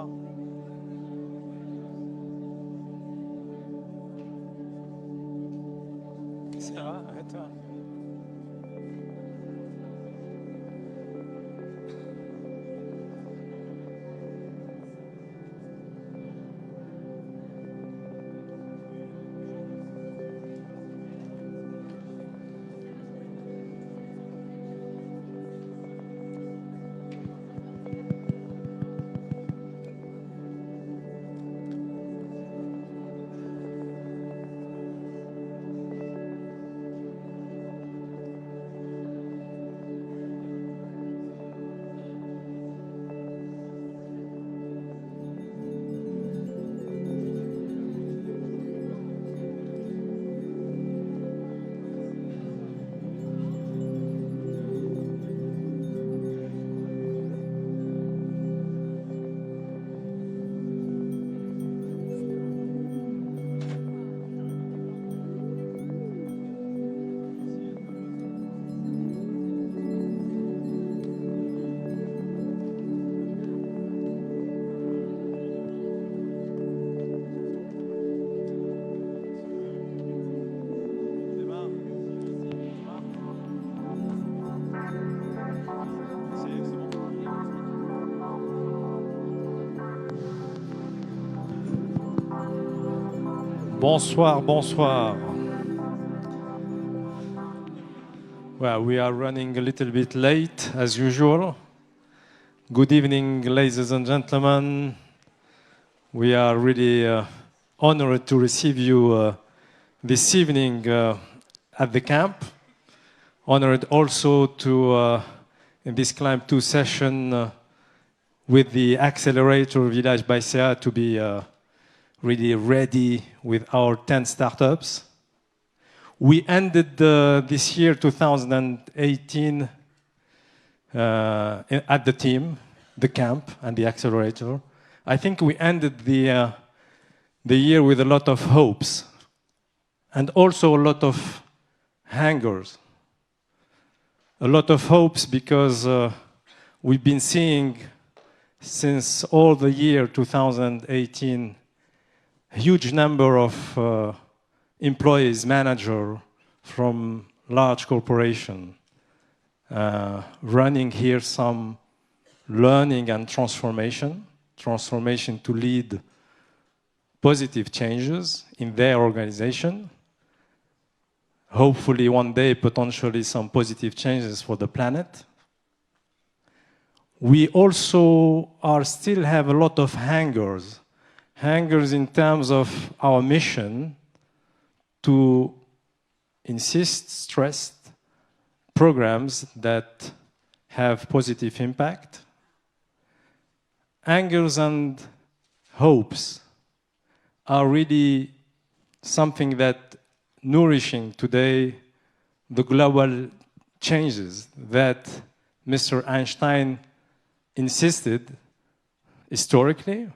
Déborah. Ça va, et toi? Bonsoir, bonsoir. Well, we are running a little bit late, as usual. Good evening, ladies and gentlemen. We are really honored to receive you this evening at the camp. Honored also to, in this Climb 2 session with the accelerator Village by SEA to be really ready with our 10 startups. We ended this year, 2018, at the team, the camp, and the accelerator. I think we ended the year with a lot of hopes and also a lot of hangers. A lot of hopes because we've been seeing since all the year 2018 a huge number of employees, managers from large corporations running here some learning and transformation to lead positive changes in their organization. Hopefully one day, potentially some positive changes for the planet. We also still have a lot of hangers in terms of our mission to stress programs that have positive impact. Hangers and hopes are really something that nourishing today the global changes that Mr. Einstein insisted historically.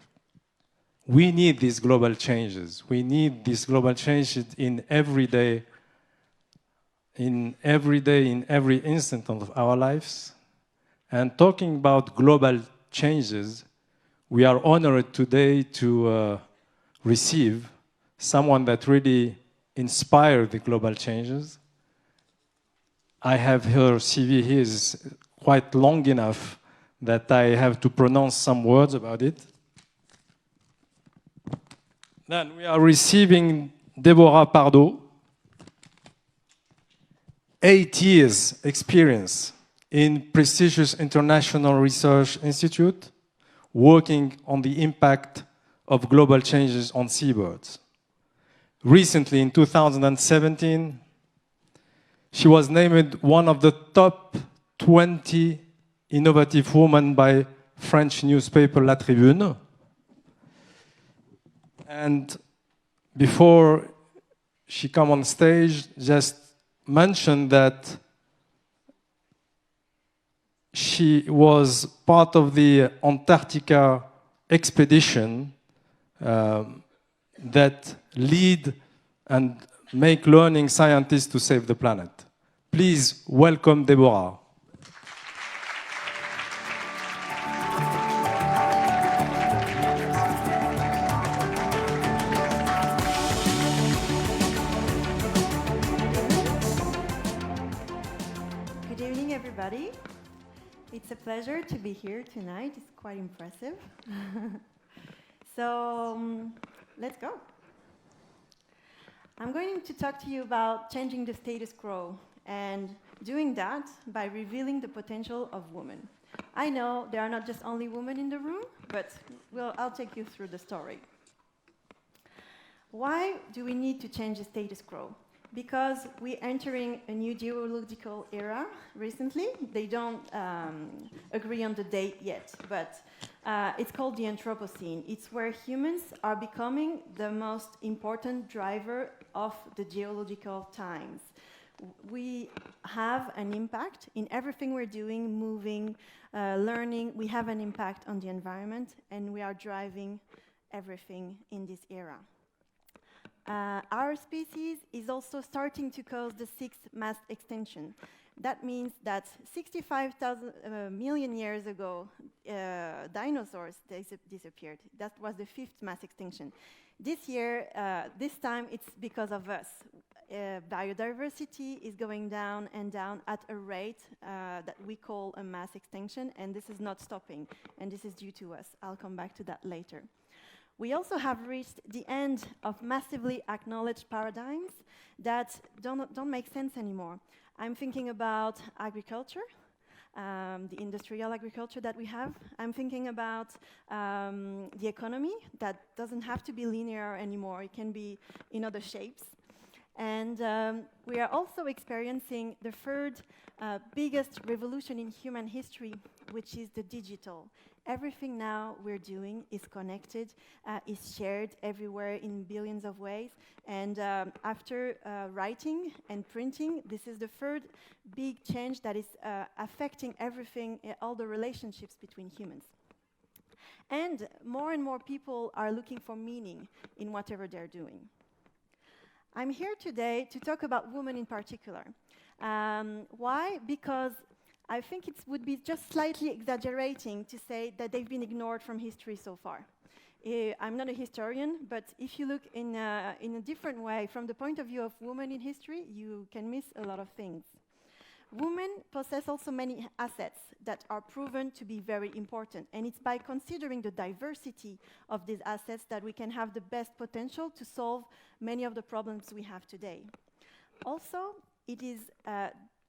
We need these global changes. We need these global changes in every day, in every instant of our lives. And talking about global changes, we are honored today to receive someone that really inspired the global changes. I have her CV here is quite long enough that I have to pronounce some words about it. Then we are receiving Deborah Pardo, 8 years experience in prestigious international research institute, working on the impact of global changes on seabirds. Recently, in 2017, she was named one of the top 20 innovative women by French newspaper La Tribune. And before she come on stage, just mention that she was part of the Antarctica expedition that lead and make learning scientists to save the planet. Please welcome Deborah. everybody. It's a pleasure to be here tonight. It's quite impressive. So, let's go. I'm going to talk to you about changing the status quo and doing that by revealing the potential of women. I know there are not just only women in the room, but I'll take you through the story. Why do we need to change the status quo? Because we're entering a new geological era recently. They don't agree on the date yet, but it's called the Anthropocene. It's where humans are becoming the most important driver of the geological times. We have an impact in everything we're doing, moving, learning. We have an impact on the environment, and we are driving everything in this era. Our species is also starting to cause the sixth mass extinction. That means that 65,000 million years ago, dinosaurs disappeared. That was the fifth mass extinction. This year, this time, it's because of us. Biodiversity is going down and down at a rate that we call a mass extinction, and this is not stopping, and this is due to us. I'll come back to that later. We also have reached the end of massively acknowledged paradigms that don't make sense anymore. I'm thinking about agriculture, the industrial agriculture that we have. I'm thinking about the economy that doesn't have to be linear anymore. It can be in other shapes. And we are also experiencing the third biggest revolution in human history, which is the digital. Everything now we're doing is connected, is shared everywhere in billions of ways. And after writing and printing, this is the third big change that is affecting everything, all the relationships between humans. And more people are looking for meaning in whatever they're doing. I'm here today to talk about women in particular. Why? Because I think it would be just slightly exaggerating to say that they've been ignored from history so far. I'm not a historian, but if you look in a different way, from the point of view of women in history, you can miss a lot of things. Women possess also many assets that are proven to be very important, and it's by considering the diversity of these assets that we can have the best potential to solve many of the problems we have today. Also, it is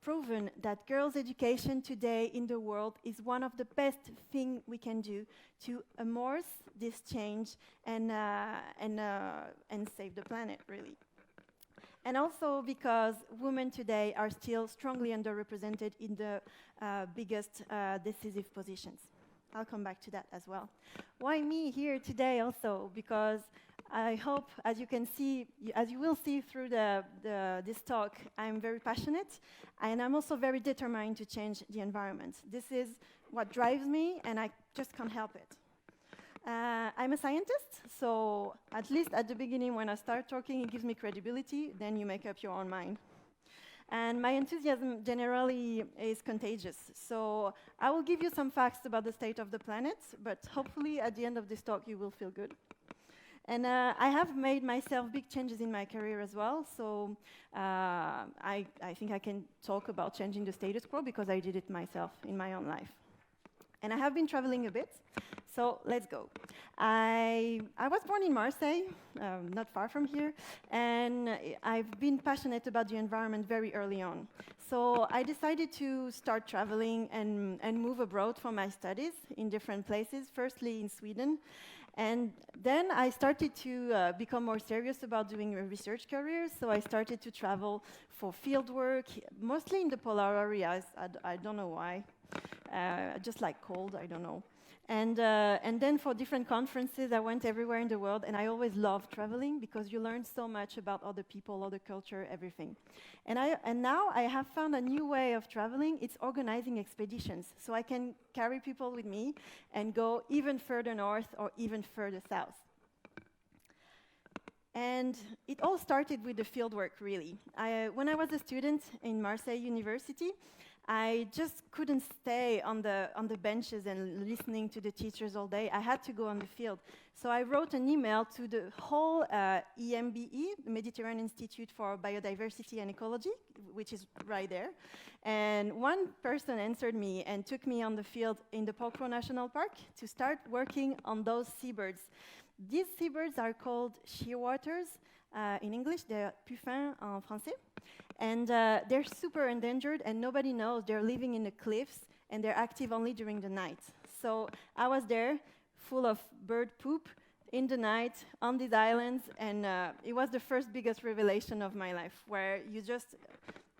proven that girls' education today in the world is one of the best things we can do to immerse this change and save the planet, really. And also because women today are still strongly underrepresented in the biggest decisive positions. I'll come back to that as well. Why me here today also? Because I hope, as you can see, as you will see through this talk, I'm very passionate, and I'm also very determined to change the environment. This is what drives me, and I just can't help it. I'm a scientist, so at least at the beginning when I start talking, it gives me credibility, then you make up your own mind. And my enthusiasm generally is contagious. So I will give you some facts about the state of the planet, but hopefully at the end of this talk you will feel good. And I have made myself big changes in my career as well, so I think I can talk about changing the status quo because I did it myself in my own life. And I have been traveling a bit, so let's go. I was born in Marseille, not far from here, and I've been passionate about the environment very early on. So I decided to start traveling and move abroad for my studies in different places, firstly in Sweden. And then I started to become more serious about doing a research career, so I started to travel for field work, mostly in the polar areas. I don't know why. I just like cold, I don't know. And then for different conferences, I went everywhere in the world, and I always loved traveling because you learn so much about other people, other culture, everything. And now I have found a new way of traveling. It's organizing expeditions, so I can carry people with me and go even further north or even further south. And it all started with the fieldwork, really. When I was a student in Marseille University, I just couldn't stay on the benches and listening to the teachers all day. I had to go on the field. So I wrote an email to the whole EMBE, the Mediterranean Institute for Biodiversity and Ecology, which is right there. And one person answered me and took me on the field in the Pokro National Park to start working on those seabirds. These seabirds are called shearwaters. In English, they're puffins en français. And they're super endangered, and nobody knows. They're living in the cliffs, and they're active only during the night. So I was there, full of bird poop, in the night, on these islands, and it was the first biggest revelation of my life, where you just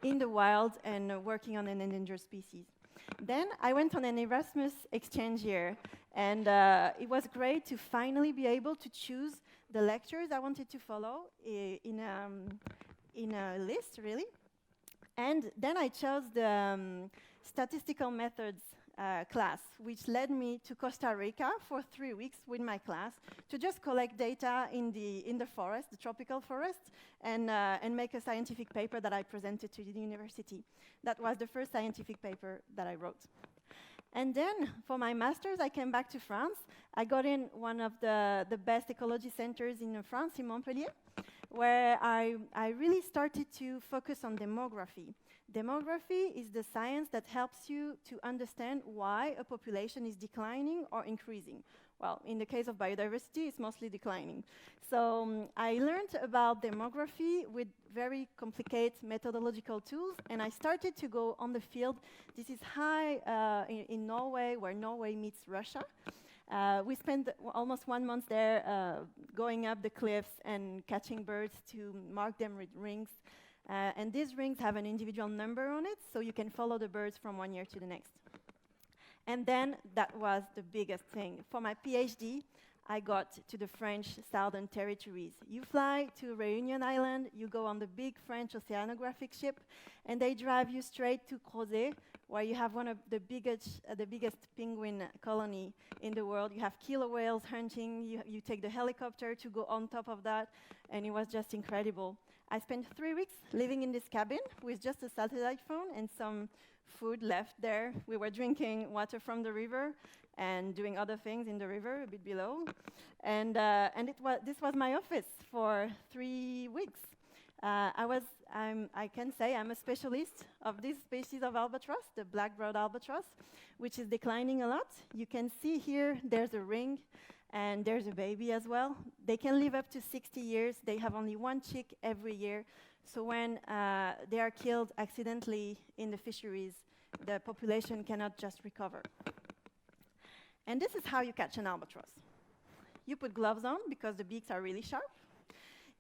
in the wild and working on an endangered species. Then I went on an Erasmus exchange year, and it was great to finally be able to choose the lectures I wanted to follow in a list, really. And then I chose the statistical methods class, which led me to Costa Rica for 3 weeks with my class to just collect data in the forest, the tropical forest, and make a scientific paper that I presented to the university. That was the first scientific paper that I wrote. And then, for my master's, I came back to France. I got in one of the best ecology centers in France, in Montpellier, where I really started to focus on demography. Demography is the science that helps you to understand why a population is declining or increasing. Well, in the case of biodiversity, it's mostly declining. So I learned about demography with very complicated methodological tools, and I started to go on the field. This is high in Norway, where Norway meets Russia. We spent almost 1 month there going up the cliffs and catching birds to mark them with rings. And these rings have an individual number on it, so you can follow the birds from one year to the next. And then that was the biggest thing. For my PhD, I got to the French Southern Territories. You fly to Réunion Island, you go on the big French oceanographic ship, and they drive you straight to Crozet, where you have one of the biggest penguin colony in the world. You have killer whales hunting, you take the helicopter to go on top of that, and it was just incredible. I spent 3 weeks living in this cabin with just a satellite phone and some food left there. We were drinking water from the river and doing other things in the river a bit below. And this was my office for 3 weeks. I can say I'm a specialist of this species of albatross, the black-browed albatross, which is declining a lot. You can see here there's a ring, and there's a baby as well. They can live up to 60 years. They have only 1 chick every year. So when they are killed accidentally in the fisheries, the population cannot just recover. And this is how you catch an albatross. You put gloves on because the beaks are really sharp.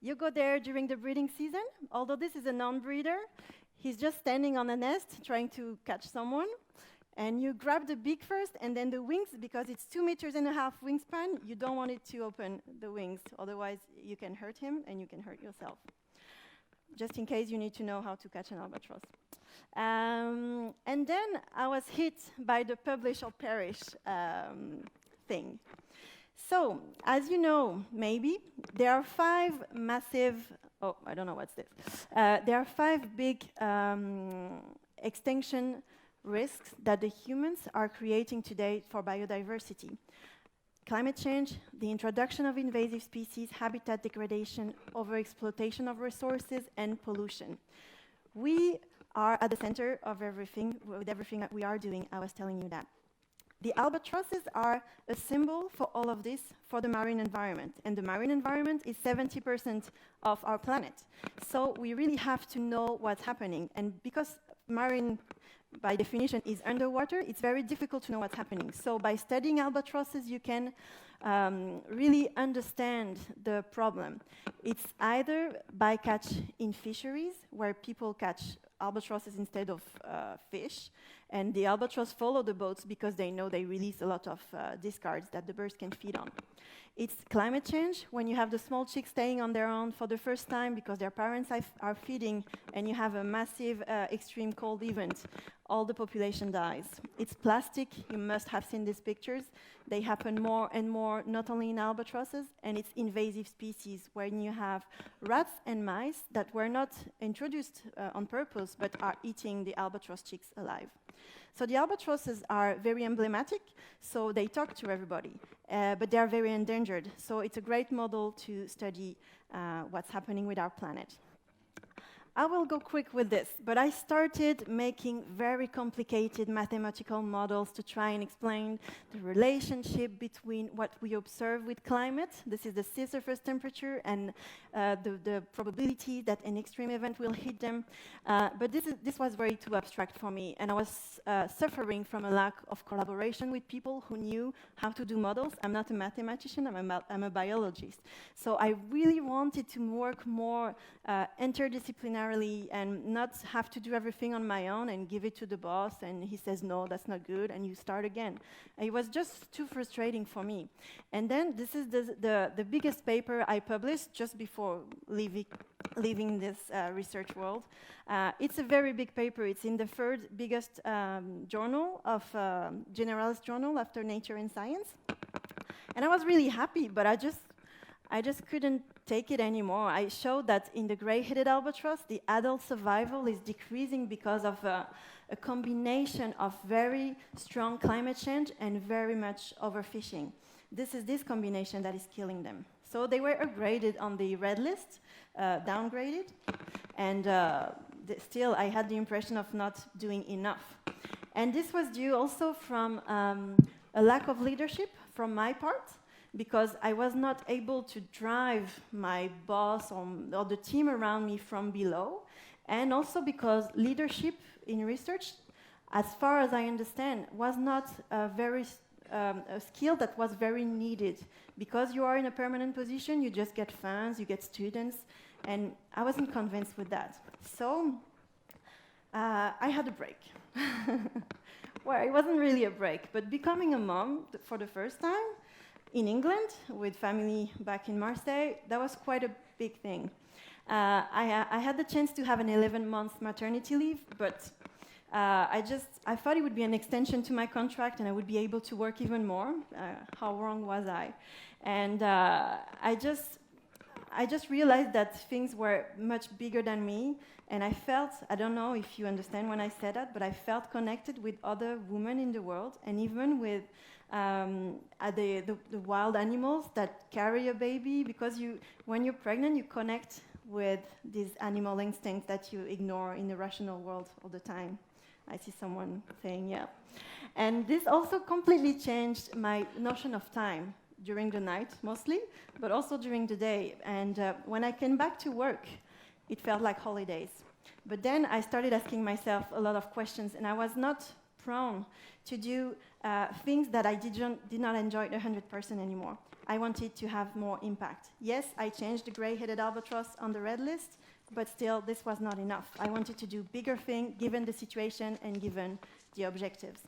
You go there during the breeding season. Although this is a non-breeder, he's just standing on a nest trying to catch someone. And you grab the beak first, and then the wings, because it's 2.5 meters wingspan, you don't want it to open the wings. Otherwise, you can hurt him, and you can hurt yourself. Just in case you need to know how to catch an albatross. And then I was hit by the publish or perish thing. So, as you know, maybe, there are 5 massive, I don't know what's this. There are 5 big extinction risks that the humans are creating today for biodiversity. Climate change, the introduction of invasive species, habitat degradation, overexploitation of resources, and pollution. We are at the center of everything, with everything that we are doing. I was telling you that. The albatrosses are a symbol for all of this, for the marine environment. And the marine environment is 70% of our planet. So we really have to know what's happening. And because marine, by definition, is underwater, it's very difficult to know what's happening. So by studying albatrosses, you can really understand the problem. It's either bycatch in fisheries, where people catch albatrosses instead of fish, and the albatross follow the boats because they know they release a lot of discards that the birds can feed on. It's climate change, when you have the small chicks staying on their own for the first time because their parents are feeding, and you have a massive extreme cold event, all the population dies. It's plastic. You must have seen these pictures. They happen more and more, not only in albatrosses, and it's invasive species, when you have rats and mice that were not introduced on purpose, but are eating the albatross chicks alive. So the albatrosses are very emblematic, so they talk to everybody, but they are very endangered. So it's a great model to study what's happening with our planet. I will go quick with this, but I started making very complicated mathematical models to try and explain the relationship between what we observe with climate. This is the sea surface temperature and the probability that an extreme event will hit them. But this was very too abstract for me, and I was suffering from a lack of collaboration with people who knew how to do models. I'm not a mathematician, I'm a biologist. So I really wanted to work more interdisciplinarily and not have to do everything on my own and give it to the boss and he says, no, that's not good, and you start again. It was just too frustrating for me. And then this is the biggest paper I published just before leaving this research world. It's a very big paper. It's in the third biggest journal of generalist journal after Nature and Science. And I was really happy, but I just couldn't take it anymore. I showed that in the gray-headed albatross, the adult survival is decreasing because of a combination of very strong climate change and very much overfishing. This is this combination that is killing them. So they were upgraded on the red list, downgraded, and still I had the impression of not doing enough. And this was due also from a lack of leadership from my part, because I was not able to drive my boss or the team around me from below, and also because leadership in research, as far as I understand, was not a skill that was very needed. Because you are in a permanent position, you just get funds, you get students, and I wasn't convinced with that. So I had a break. Well, it wasn't really a break, but becoming a mom for the first time, in England, with family back in Marseille, that was quite a big thing. I had the chance to have an 11-month maternity leave, but I thought it would be an extension to my contract and I would be able to work even more. How wrong was I? And I just realized that things were much bigger than me, and I felt, I don't know if you understand when I said that, but I felt connected with other women in the world, and even with the wild animals that carry a baby, because when you're pregnant, you connect with these animal instincts that you ignore in the rational world all the time. I see someone saying, yeah. And this also completely changed my notion of time during the night, mostly, but also during the day. And when I came back to work, it felt like holidays. But then I started asking myself a lot of questions, and I was not prone to do things that I did not enjoy 100% anymore. I wanted to have more impact. Yes, I changed the gray-headed albatross on the red list, but still, this was not enough. I wanted to do bigger things, given the situation and given the objectives.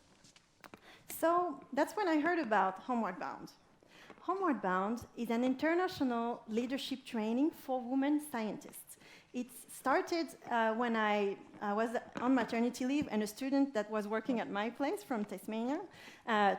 So that's when I heard about Homeward Bound. Homeward Bound is an international leadership training for women scientists. It started when I was on maternity leave, and a student that was working at my place from Tasmania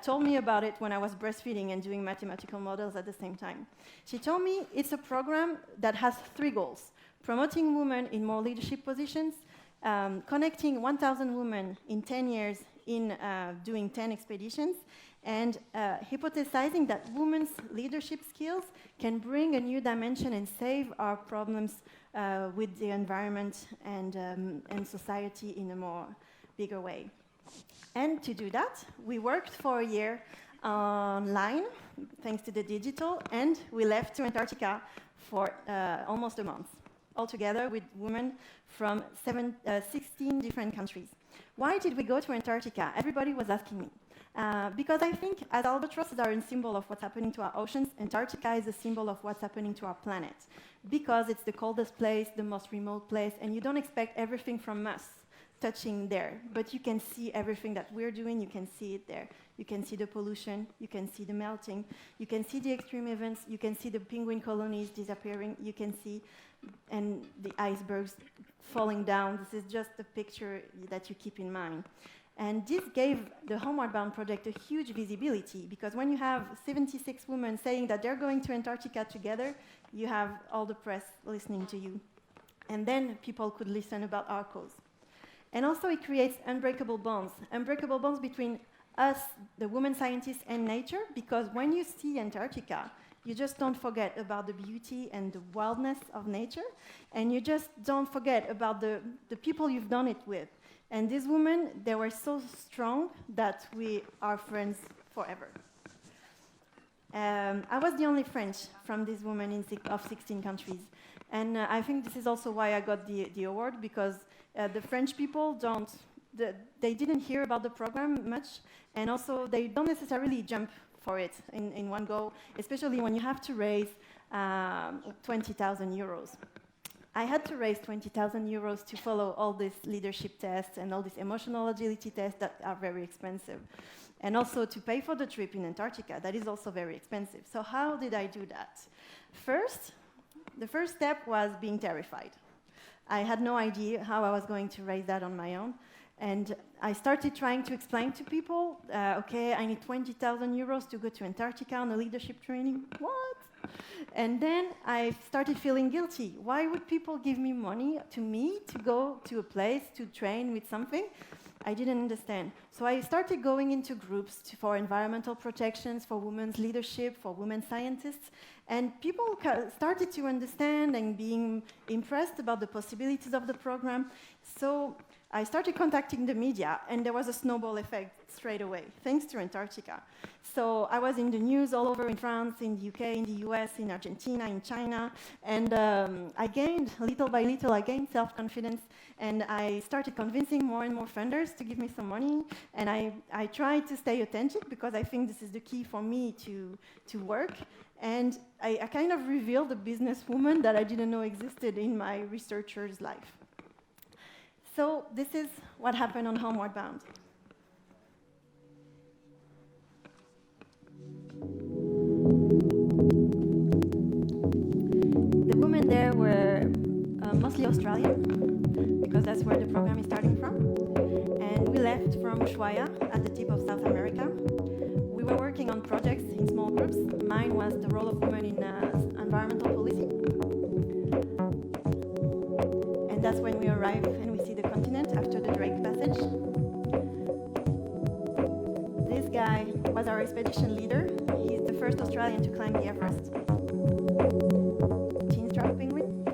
told me about it when I was breastfeeding and doing mathematical models at the same time. She told me it's a program that has 3 goals: promoting women in more leadership positions, connecting 1,000 women in 10 years in doing 10 expeditions, and hypothesizing that women's leadership skills can bring a new dimension and save our problems with the environment and society in a more bigger way. And to do that, we worked for a year online, thanks to the digital, and we left to Antarctica for almost a month, all together with women from 16 different countries. Why did we go to Antarctica? Everybody was asking me. Because I think as albatrosses are a symbol of what's happening to our oceans, Antarctica is a symbol of what's happening to our planet. Because it's the coldest place, the most remote place, and you don't expect everything from us touching there. But you can see everything that we're doing, you can see it there. You can see the pollution, you can see the melting, you can see the extreme events, you can see the penguin colonies disappearing, you can see and the icebergs falling down. This is just a picture that you keep in mind. And this gave the Homeward Bound project a huge visibility, because when you have 76 women saying that they're going to Antarctica together, you have all the press listening to you. And then people could listen about our cause. And also it creates unbreakable bonds between us, the women scientists, and nature, because when you see Antarctica, you just don't forget about the beauty and the wildness of nature, and you just don't forget about the people you've done it with. And these women, they were so strong that we are friends forever. I was the only French from these women of 16 countries. And I think this is also why I got the award, because the French people they didn't hear about the program much, and also they don't necessarily jump for it in one go, especially when you have to raise 20,000 euros. I had to raise 20,000 euros to follow all these leadership tests and all these emotional agility tests that are very expensive. And also to pay for the trip in Antarctica, that is also very expensive. So how did I do that? The first step was being terrified. I had no idea how I was going to raise that on my own. And I started trying to explain to people, okay, I need 20,000 euros to go to Antarctica on a leadership training. What? And then I started feeling guilty. Why would people give me money to go to a place to train with something? I didn't understand. So I started going into groups for environmental protections, for women's leadership, for women scientists, and people started to understand and being impressed about the possibilities of the program. So I started contacting the media, and there was a snowball effect straight away, thanks to Antarctica. So I was in the news all over in France, in the UK, in the US, in Argentina, in China, and I gained, little by little, I gained self-confidence, and I started convincing more and more funders to give me some money, and I tried to stay authentic, because I think this is the key for me to work, and I kind of revealed a businesswoman that I didn't know existed in my researcher's life. So this is what happened on Homeward Bound. The women there were mostly Australian, because that's where the program is starting from. And we left from Ushuaia at the tip of South America. We were working on projects in small groups. Mine was the role of women in environmental policy. And that's when we arrive and we see the continent after the Drake Passage. This guy was our expedition leader. He's the first Australian to climb the Everest. Chinstrap penguin,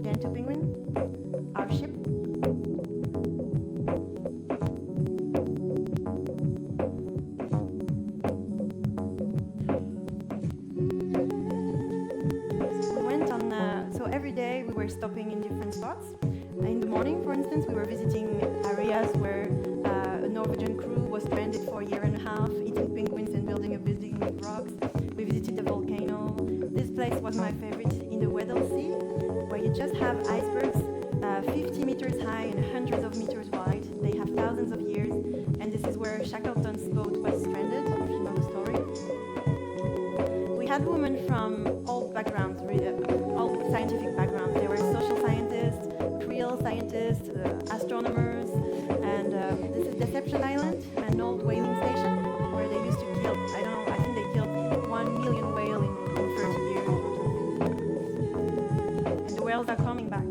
Gentoo penguin, our ship. We went on, so every day we were stopping in different spots. In the morning, for instance, we were visiting areas where a Norwegian crew was stranded for a year and a half, eating penguins and building a building with rocks. We visited the volcano. This place was my favorite, in the Weddell Sea, where you just have icebergs 50 meters high and hundreds of meters wide. They have thousands of years, and this is where Shackleton's boat was stranded, if you know the story. We had women from all backgrounds, all scientific backgrounds. They were social scientists, creel scientists, astronomers, and this is Deception Island, an old whaling station where they used to kill, I think they killed 1 million whales in 30 years. And the whales are coming back.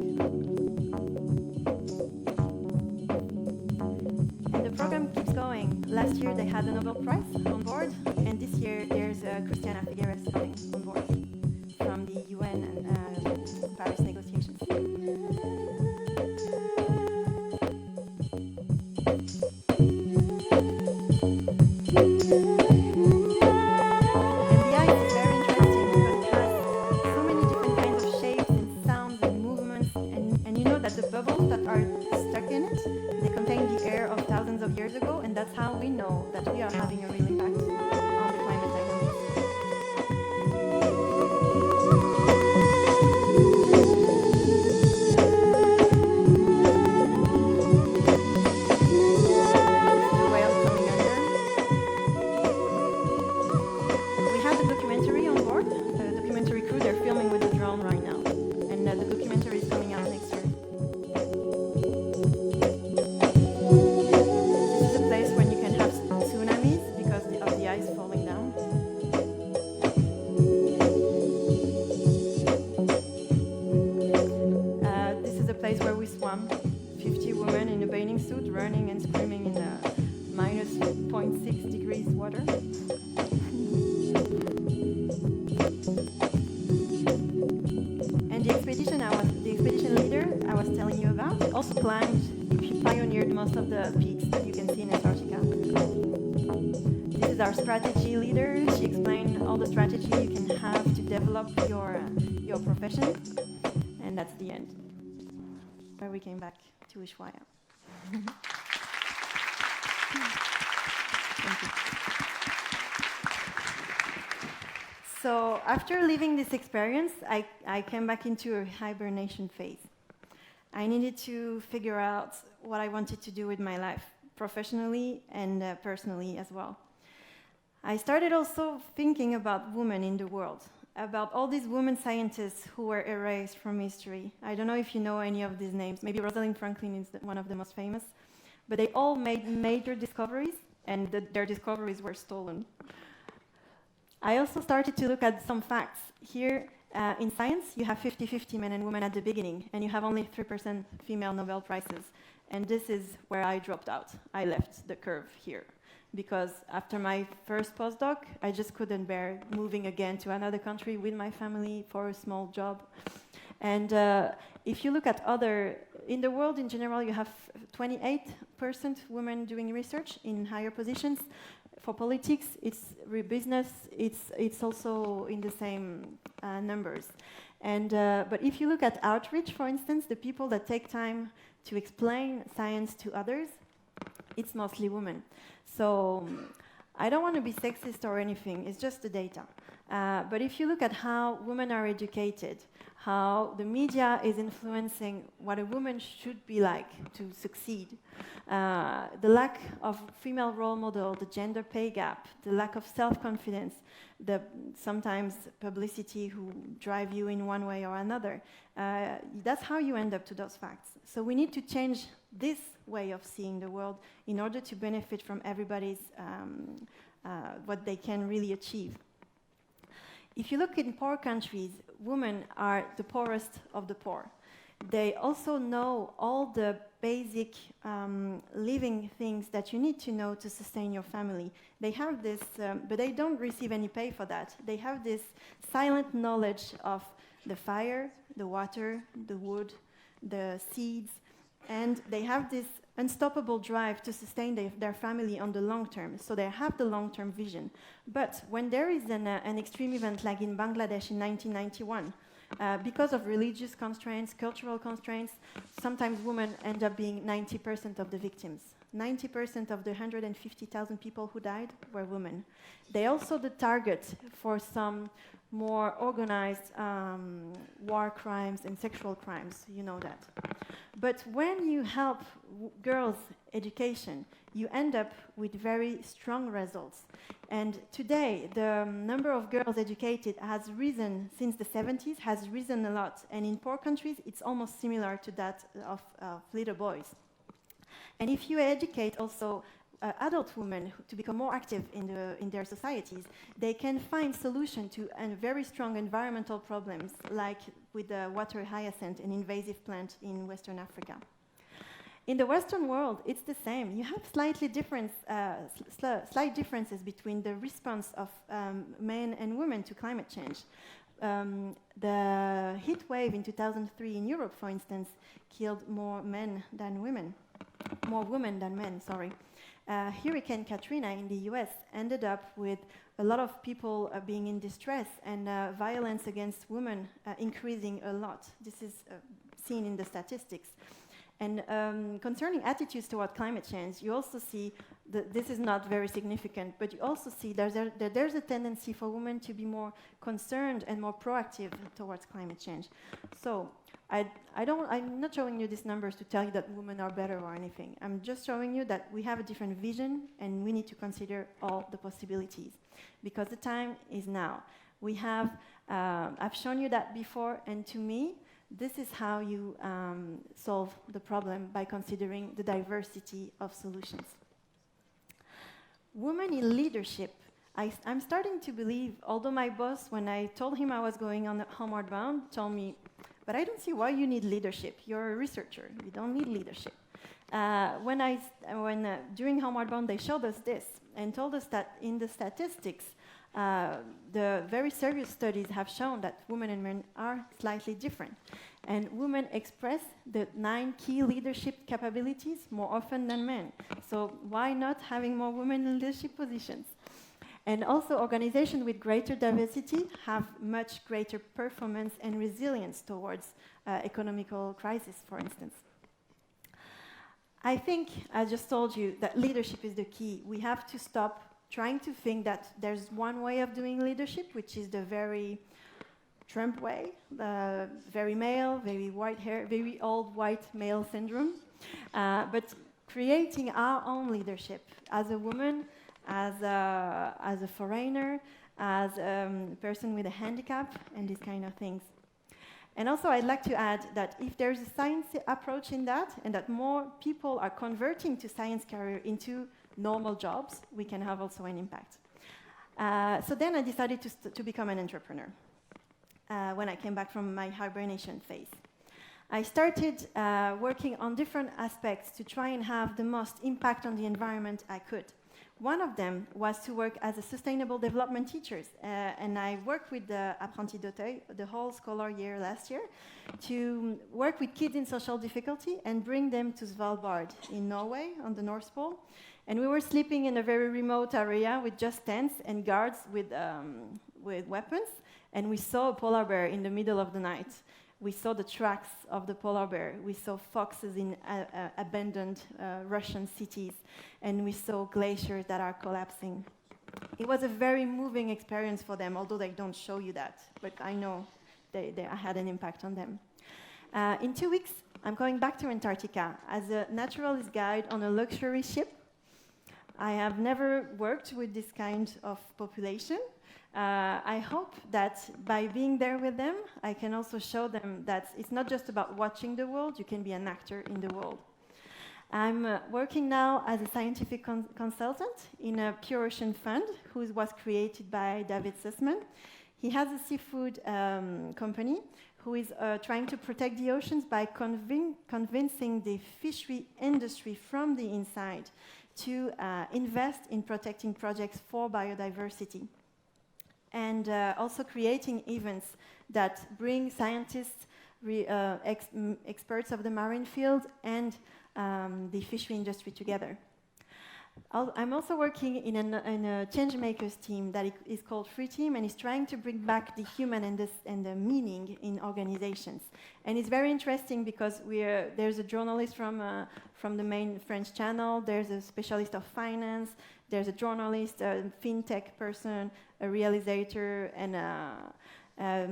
And the program keeps going. Last year they had a Nobel Prize on board, and this year there's Christiana Figueres coming on board from the UN and Paris negotiations. The bubbles that are stuck in it, they contain the air of thousands of years ago, and that's how we know that we are having a real impact on the climate dynamics. The whale coming under. We have the documentary on board. The documentary crew, they're filming with the drone right now. place where we swam. 50 women in a bathing suit running and screaming in a minus 0.6 degrees water. And the expedition leader I was telling you about also climbed, she pioneered most of the peaks that you can see in Antarctica. This is our strategy leader. She explained all the strategy you can have to develop your profession. And that's the end, where we came back to Ushuaia. Thank you. So after leaving this experience, I came back into a hibernation phase. I needed to figure out what I wanted to do with my life, professionally and personally as well. I started also thinking about women in the world, about all these women scientists who were erased from history. I don't know if you know any of these names. Maybe Rosalind Franklin is one of the most famous. But they all made major discoveries, and their discoveries were stolen. I also started to look at some facts. Here in science, you have 50-50 men and women at the beginning, and you have only 3% female Nobel Prizes. And this is where I dropped out. I left the curve here. Because after my first postdoc, I just couldn't bear moving again to another country with my family for a small job. And if you look at in the world in general, you have 28% women doing research in higher positions. For politics, it's business, it's also in the same numbers. And but if you look at outreach, for instance, the people that take time to explain science to others, it's mostly women. So I don't want to be sexist or anything, it's just the data. But if you look at how women are educated, how the media is influencing what a woman should be like to succeed, the lack of female role model, the gender pay gap, the lack of self-confidence, the sometimes publicity who drive you in one way or another, that's how you end up to those facts. So we need to change this way of seeing the world in order to benefit from everybody's what they can really achieve. If you look in poor countries, women are the poorest of the poor. They also know all the basic living things that you need to know to sustain your family. They have this, but they don't receive any pay for that. They have this silent knowledge of the fire, the water, the wood, the seeds, and they have this unstoppable drive to sustain their family on the long term. So they have the long-term vision. But when there is an extreme event like in Bangladesh in 1991, because of religious constraints, cultural constraints, sometimes women end up being 90% of the victims. 90% of the 150,000 people who died were women. They also the target for some more organized war crimes and sexual crimes, you know that. But when you help girls' education, you end up with very strong results. And today, the number of girls educated has risen since the 70s, has risen a lot. And in poor countries, it's almost similar to that of little boys. And if you educate also adult women to become more active in their societies, they can find solutions to very strong environmental problems, like with the water hyacinth, an invasive plant in Western Africa. In the Western world, it's the same. You have slight differences between the response of men and women to climate change. The heat wave in 2003 in Europe, for instance, killed more men than women. More women than men, sorry. Hurricane Katrina in the US ended up with a lot of people being in distress and violence against women increasing a lot. This is seen in the statistics. And concerning attitudes toward climate change, you also see that this is not very significant, but you also see there's a tendency for women to be more concerned and more proactive towards climate change. So I'm not showing you these numbers to tell you that women are better or anything. I'm just showing you that we have a different vision and we need to consider all the possibilities because the time is now. We have, I've shown you that before, and to me, this is how you solve the problem by considering the diversity of solutions. Women in leadership. I'm starting to believe, although my boss, when I told him I was going on Homeward Bound, told me, but I don't see why you need leadership. You're a researcher. You don't need leadership. During Homeward Bound, they showed us this and told us that in the statistics, the very serious studies have shown that women and men are slightly different. And women express the 9 key leadership capabilities more often than men. So why not having more women in leadership positions? And also organizations with greater diversity have much greater performance and resilience towards economical crisis, for instance. I think, I just told you, that leadership is the key. We have to stop trying to think that there's one way of doing leadership, which is the very Trump way, the very male, very white hair, very old white male syndrome. But creating our own leadership as a woman, as a foreigner, as a person with a handicap, and these kind of things. And also, I'd like to add that if there's a science approach in that, and that more people are converting to science career into normal jobs, we can have also an impact. So then I decided to become an entrepreneur when I came back from my hibernation phase. I started working on different aspects to try and have the most impact on the environment I could. One of them was to work as a sustainable development teacher, and I worked with the Apprenti d'Auteuil the whole scholar year last year to work with kids in social difficulty and bring them to Svalbard in Norway on the North Pole. And we were sleeping in a very remote area with just tents and guards with weapons, and we saw a polar bear in the middle of the night. We saw the tracks of the polar bear. We saw foxes in abandoned Russian cities, and we saw glaciers that are collapsing. It was a very moving experience for them, although they don't show you that, but I know I had an impact on them. In 2 weeks, I'm going back to Antarctica as a naturalist guide on a luxury ship. I have never worked with this kind of population. I hope that by being there with them, I can also show them that it's not just about watching the world, you can be an actor in the world. I'm working now as a scientific consultant in a Pure Ocean Fund, who was created by David Sussman. He has a seafood company who is trying to protect the oceans by convincing the fishery industry from the inside to invest in protecting projects for biodiversity. And also creating events that bring scientists, experts of the marine field, and the fishery industry together. I'm also working in a changemakers team that is called Free Team, and is trying to bring back the human and the meaning in organizations. And it's very interesting because there's a journalist from the main French channel, there's a specialist of finance, there's a journalist, a fintech person, a realizator, and a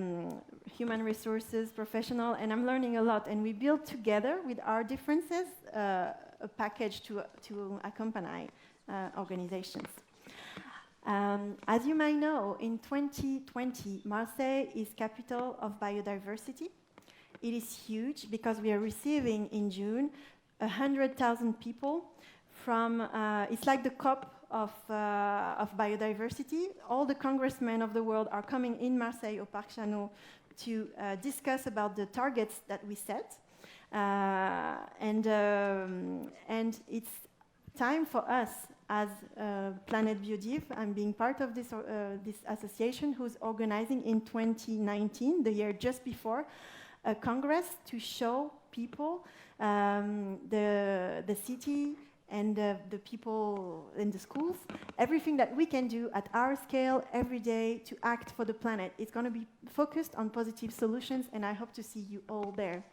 human resources professional, and I'm learning a lot. And we build together, with our differences, a package to accompany organizations. As you may know, in 2020, Marseille is capital of biodiversity. It is huge because we are receiving in June 100,000 people from, it's like the COP of biodiversity. All the congressmen of the world are coming in Marseille au Parc Chanot to discuss about the targets that we set. And it's time for us as Planet Biodiv. I'm being part of this association who's organizing in 2019, the year just before, a congress to show people the city and the people in the schools, everything that we can do at our scale every day to act for the planet. It's going to be focused on positive solutions, and I hope to see you all there.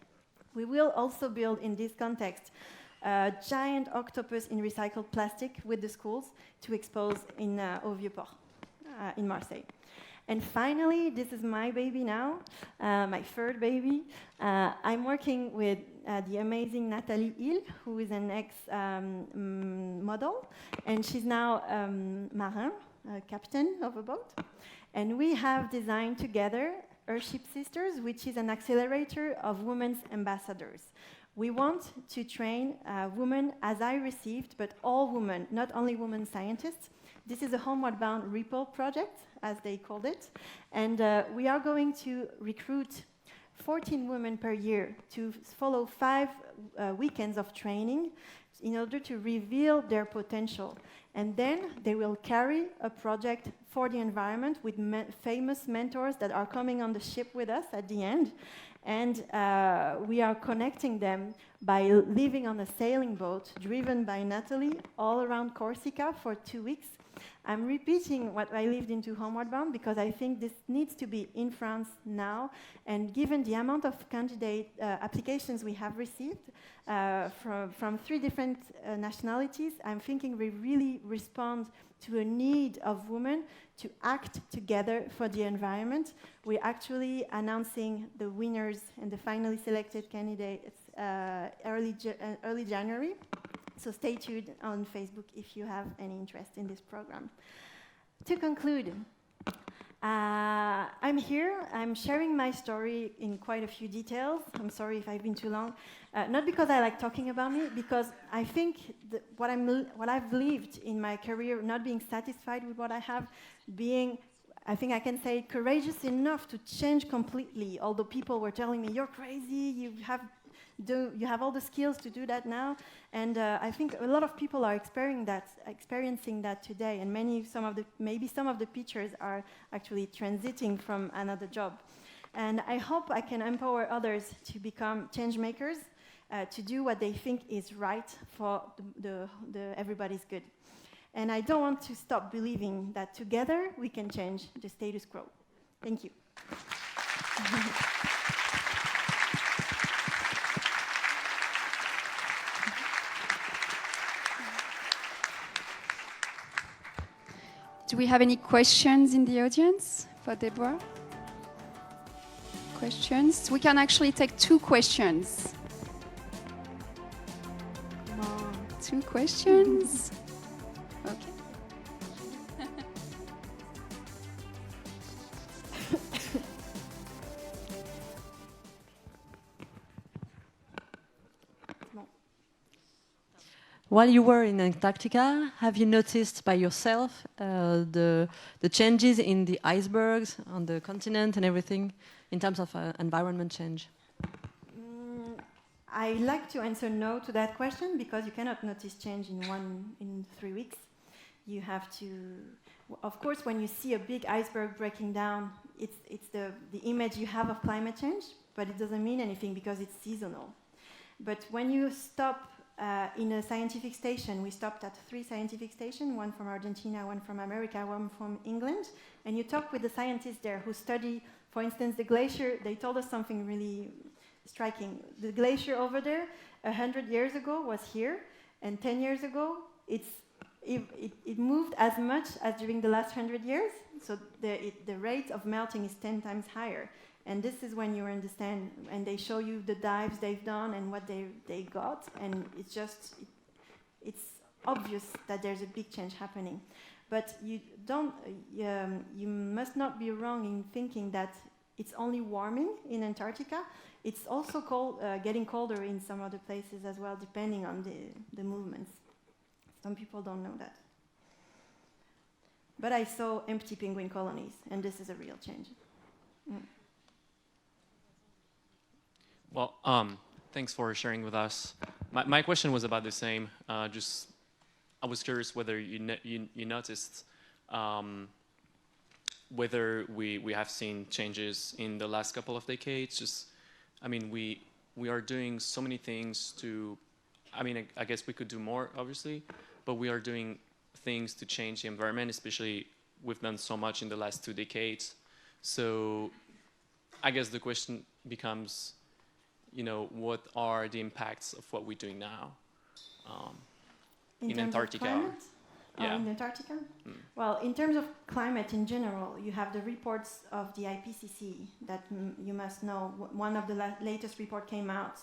We will also build, in this context, a giant octopus in recycled plastic with the schools to expose in au Vieux-Port, in Marseille. And finally, this is my baby now, my third baby. I'm working with the amazing Nathalie Hill, who is an ex-model, and she's now marin, captain of a boat. And we have designed together Earthship Sisters, which is an accelerator of women's ambassadors. We want to train women as I received, but all women, not only women scientists. This is a Homeward Bound Ripple project, as they called it. And we are going to recruit 14 women per year to follow 5 weekends of training in order to reveal their potential. And then they will carry a project for the environment with famous mentors that are coming on the ship with us at the end. And we are connecting them by living on a sailing boat driven by Natalie all around Corsica for 2 weeks. I'm repeating what I lived into Homeward Bound because I think this needs to be in France now. And given the amount of candidate applications we have received from 3 different nationalities, I'm thinking we really respond to a need of women to act together for the environment. We're actually announcing the winners and the finally selected candidates early January. So stay tuned on Facebook if you have any interest in this program. To conclude, I'm here. I'm sharing my story in quite a few details. I'm sorry if I've been too long. Not because I like talking about me, because I think what I've lived in my career, not being satisfied with what I have, being, I think I can say, courageous enough to change completely. Although people were telling me, "You're crazy. You have all the skills to do that now," and I think a lot of people are experiencing that today, and maybe some of the pictures are actually transiting from another job. And I hope I can empower others to become change makers, to do what they think is right for everybody's good. And I don't want to stop believing that together we can change the status quo. Thank you. Do we have any questions in the audience for Deborah? Questions? We can actually take 2 questions. Come on. 2 questions? Okay. While you were in Antarctica, have you noticed by yourself the changes in the icebergs on the continent and everything in terms of environment change? I like to answer no to that question because you cannot notice change in 3 weeks. You have to, of course, when you see a big iceberg breaking down, it's the image you have of climate change, but it doesn't mean anything because it's seasonal. But when you stop in a scientific station, we stopped at 3 scientific stations, one from Argentina, one from America, one from England, and you talk with the scientists there who study, for instance, the glacier. They told us something really striking. The glacier over there, 100 years ago, was here, and 10 years ago, it moved as much as during the last 100 years, so the rate of melting is 10 times higher. And this is when you understand, and they show you the dives they've done and what they got, and it's obvious that there's a big change happening. But you must not be wrong in thinking that it's only warming in Antarctica. It's also getting colder in some other places as well, depending on the movements. Some people don't know that. But I saw empty penguin colonies, and this is a real change. Well, thanks for sharing with us. My question was about the same. I was curious whether you noticed whether we have seen changes in the last couple of decades. We are doing so many things to. I guess we could do more, obviously, but we are doing things to change the environment. Especially, we've done so much in the last 2 decades. So, I guess the question becomes, what are the impacts of what we're doing now in Antarctica? Yeah. In Antarctica? Well, in terms of climate in general, you have the reports of the IPCC that you must know. One of the latest report came out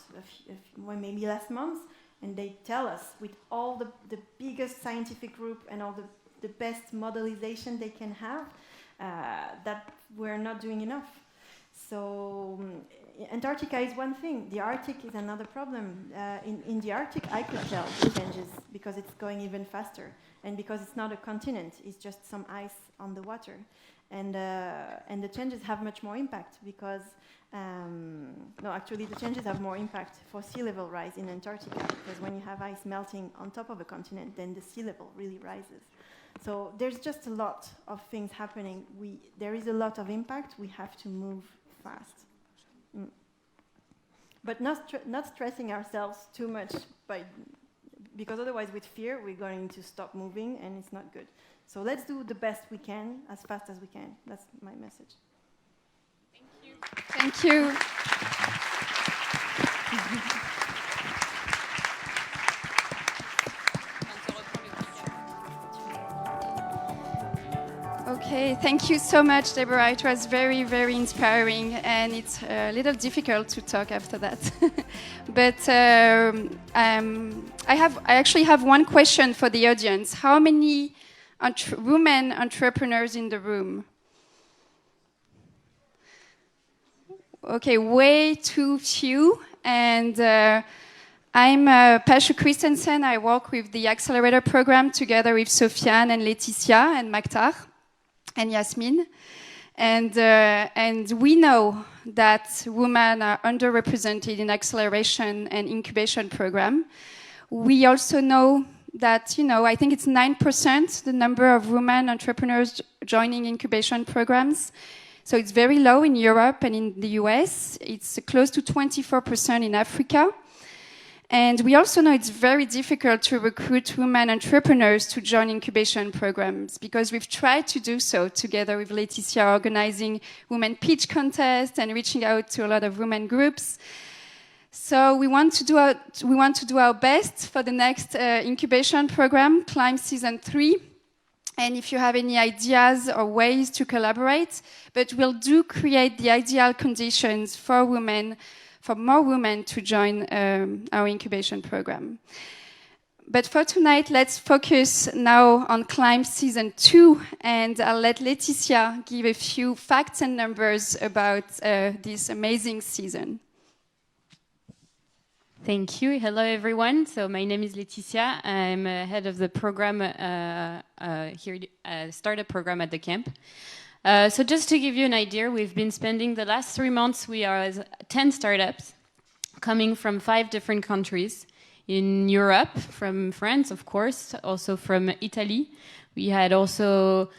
maybe last month, and they tell us with all the biggest scientific group and all the best modelization they can have, that we're not doing enough. So Antarctica is one thing. The Arctic is another problem. In the Arctic, I could tell the changes because it's going even faster, and because it's not a continent, it's just some ice on the water. and the changes have much more impact because no, actually the changes have more impact for sea level rise in Antarctica, because when you have ice melting on top of a continent, then the sea level really rises. So there's just a lot of things happening. There is a lot of impact. We have to move fast. But not stressing ourselves too much, because otherwise with fear we're going to stop moving and it's not good. So let's do the best we can as fast as we can. That's my message. Thank you. Okay, thank you so much, Deborah. It was very, very inspiring, and it's a little difficult to talk after that. But I actually have one question for the audience. How many women entrepreneurs in the room? Okay, way too few. And I'm Pasha Christensen. I work with the Accelerator program together with Sofiane and Laetitia and Maktar and Yasmin. And we know that women are underrepresented in acceleration and incubation program. We also know that, I think it's 9% the number of women entrepreneurs joining incubation programs. So it's very low in Europe and in the US. It's close to 24% in Africa. And we also know it's very difficult to recruit women entrepreneurs to join incubation programs, because we've tried to do so together with Laetitia, organizing women pitch contests and reaching out to a lot of women groups. So we want to do our best for the next incubation program, Climb Season 3. And if you have any ideas or ways to collaborate, but we'll do create the ideal conditions for more women to join our incubation program. But for tonight, let's focus now on Climb Season 2, and I'll let Laetitia give a few facts and numbers about this amazing season. Thank you. Hello, everyone. So my name is Laetitia. I'm head of the program here, startup program at TheCamp. So just to give you an idea, we've been spending the last 3 months, we are 10 startups coming from 5 different countries. In Europe, from France, of course, also from Italy. We had also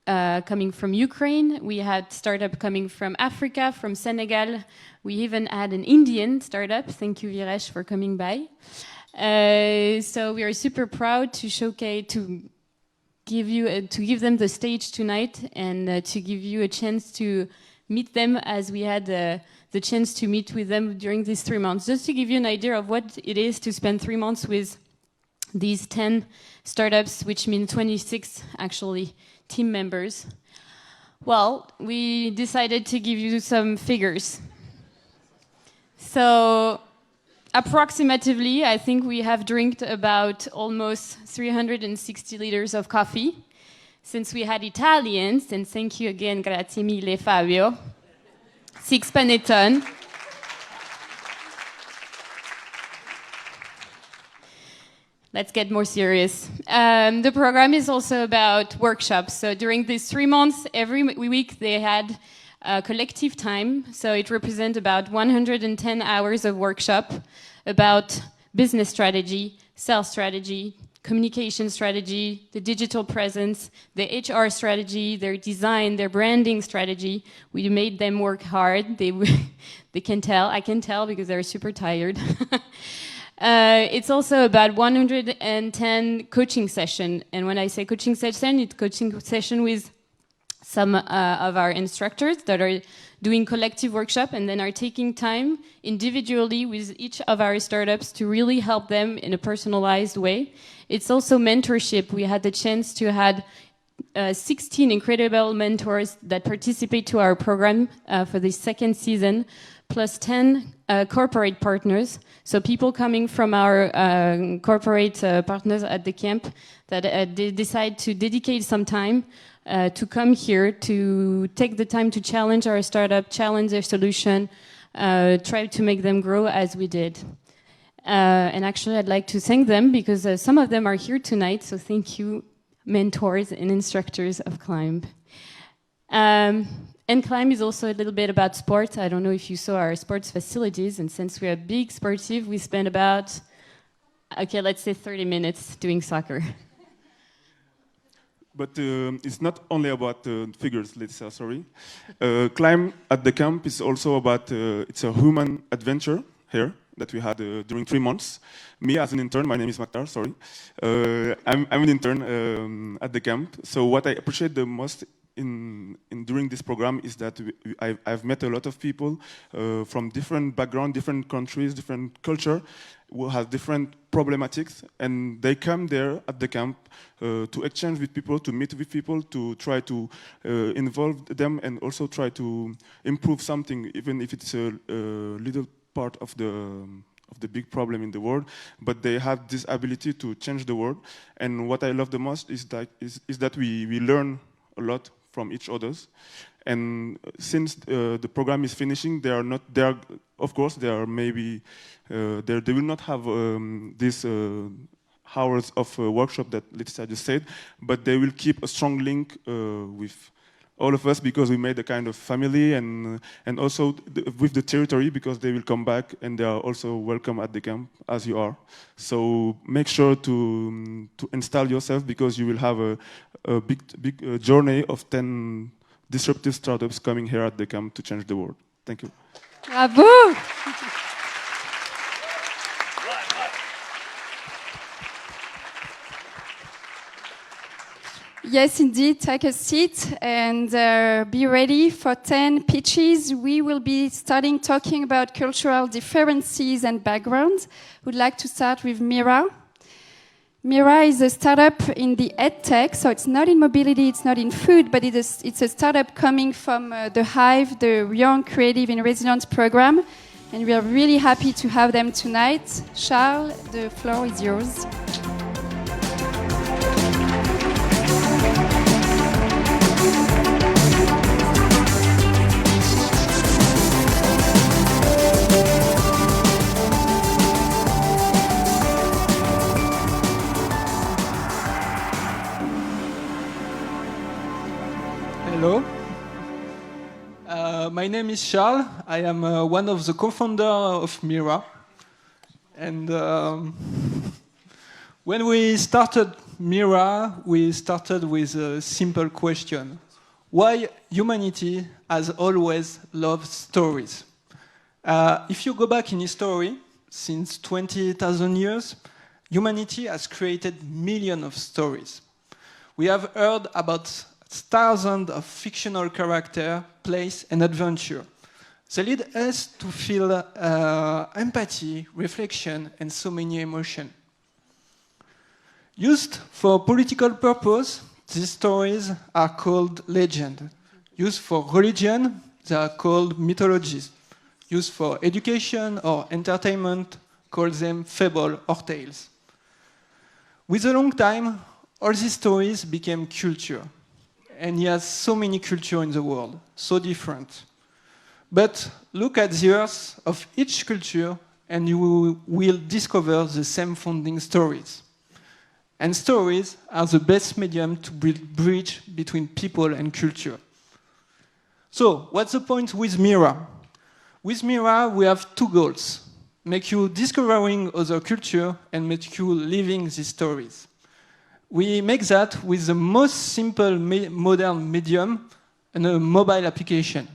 coming from Ukraine. We had startup coming from Africa, from Senegal. We even had an Indian startup. Thank you, Viresh, for coming by. So we are super proud to showcase, to give them the stage tonight, and to give you a chance to meet them as we had the chance to meet with them during these 3 months. Just to give you an idea of what it is to spend 3 months with these 10 startups, which mean 26 actually team members. Well, we decided to give you some figures. So approximately, I think we have drank about almost 360 liters of coffee. Since we had Italians, and thank you again, grazie mille Fabio, 6 panettone. Let's get more serious. The program is also about workshops. So during these 3 months, every week they had collective time. So it represents about 110 hours of workshop about business strategy, sales strategy, communication strategy, the digital presence, the HR strategy, their design, their branding strategy. We made them work hard. They can tell. I can tell because they're super tired. It's also about 110 coaching session. And when I say coaching session, it's coaching session with some of our instructors that are doing collective workshop and then are taking time individually with each of our startups to really help them in a personalized way. It's also mentorship. We had the chance to have 16 incredible mentors that participate to our program for the second season, plus 10 corporate partners. So people coming from our corporate partners at TheCamp that they decide to dedicate some time to come here, to take the time to challenge our startup, challenge their solution, try to make them grow as we did. And actually, I'd like to thank them because some of them are here tonight. So thank you, mentors and instructors of Climb. And Climb is also a little bit about sport. I don't know if you saw our sports facilities, and since we are big sportive, we spend about, okay, let's say 30 minutes doing soccer. But it's not only about figures, let's say, sorry. Climb at the camp is also about, it's a human adventure here that we had during 3 months. Me as an intern, my name is Maktar, sorry. I'm an intern at the camp. So what I appreciate the most during this program is that I've met a lot of people from different backgrounds, different countries, different culture, who have different problematics, and they come there at the camp to exchange with people, to meet with people, to try to involve them, and also try to improve something, even if it's a little part of the big problem in the world. But they have this ability to change the world, and what I love the most is that we learn a lot from each others. And since the program is finishing, they are not there. Of course, they are maybe they will not have these hours of workshop that Laetitia just said, but they will keep a strong link with all of us, because we made a kind of family, and also with the territory, because they will come back and they are also welcome at the camp as you are. So make sure to install yourself, because you will have a big journey of 10 disruptive startups coming here at the camp to change the world. Thank you. Bravo! Yes, indeed, take a seat and be ready for 10 pitches. We will be starting talking about cultural differences and backgrounds. Would like to start with Mira. Mira is a startup in the EdTech, so it's not in mobility, it's not in food, but it's a startup coming from the Hive, the Young Creative in Residence program, and we are really happy to have them tonight. Charles, the floor is yours. Hello. My name is Charles. I am one of the co-founders of Mira. And when we started Mira, we started with a simple question. Why humanity has always loved stories? If you go back in history, since 20,000 years, humanity has created millions of stories. We have heard about thousands of fictional characters, place, and adventure. They lead us to feel empathy, reflection, and so many emotions. Used for political purpose, these stories are called legends. Used for religion, they are called mythologies. Used for education or entertainment, call them fable or tales. With a long time, all these stories became culture. And he has so many cultures in the world, so different. But look at the earth of each culture, and you will discover the same founding stories. And stories are the best medium to build bridge between people and culture. So, what's the point with Mira? With Mira, we have two goals. Make you discovering other culture and make you living these stories. We make that with the most simple modern medium and a mobile application.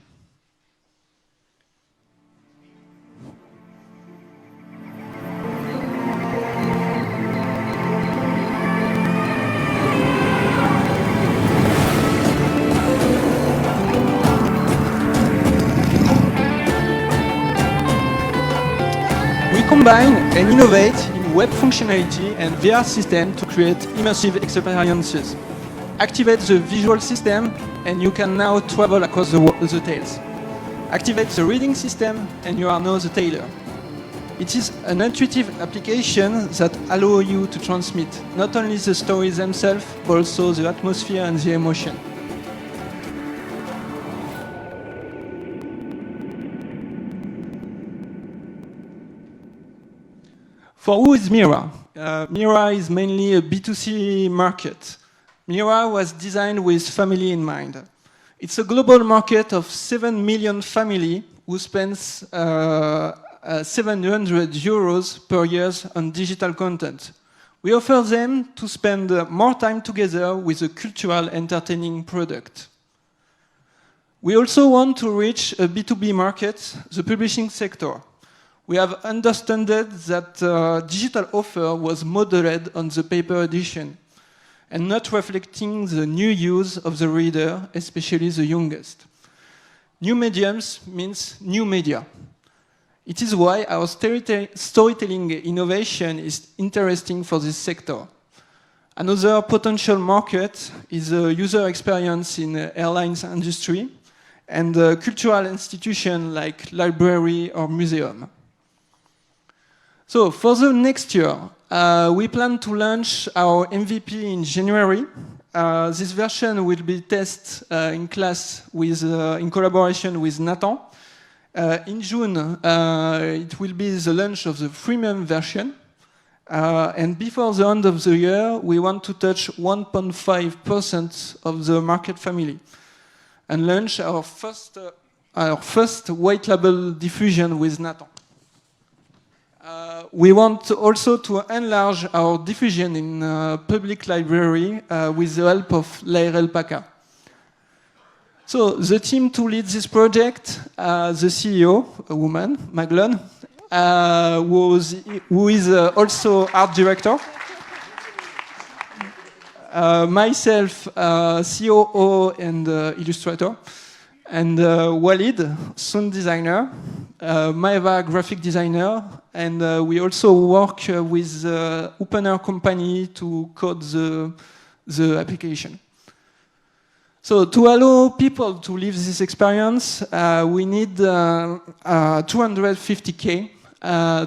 We combine and innovate in web functionality and VR system to create immersive experiences. Activate the visual system and you can now travel across the tales. Activate the reading system and you are now the tailor. It is an intuitive application that allows you to transmit not only the stories themselves, but also the atmosphere and the emotion. For who is Mira? Mira is mainly a B2C market. Mira was designed with family in mind. It's a global market of 7 million families who spends 700 euros per year on digital content. We offer them to spend more time together with a cultural entertaining product. We also want to reach a B2B market, the publishing sector. We have understood that digital offer was modeled on the paper edition and not reflecting the new use of the reader, especially the youngest. New mediums means new media. It is why our storytelling innovation is interesting for this sector. Another potential market is a user experience in the airlines industry and a cultural institution like library or museum. So for the next year, we plan to launch our MVP in January. This version will be tested in class in collaboration with Nathan. In June, it will be the launch of the freemium version. And before the end of the year, we want to touch 1.5% of the market family and launch our first white label diffusion with Nathan. We want also to enlarge our diffusion in public library with the help of Lairel Paca. So the team to lead this project, the CEO, a woman, Maglone, who is also art director. Myself, COO and illustrator. And Walid, sound designer. Maeva, graphic designer. And we also work with Opener company to code the application. So to allow people to live this experience, we need 250K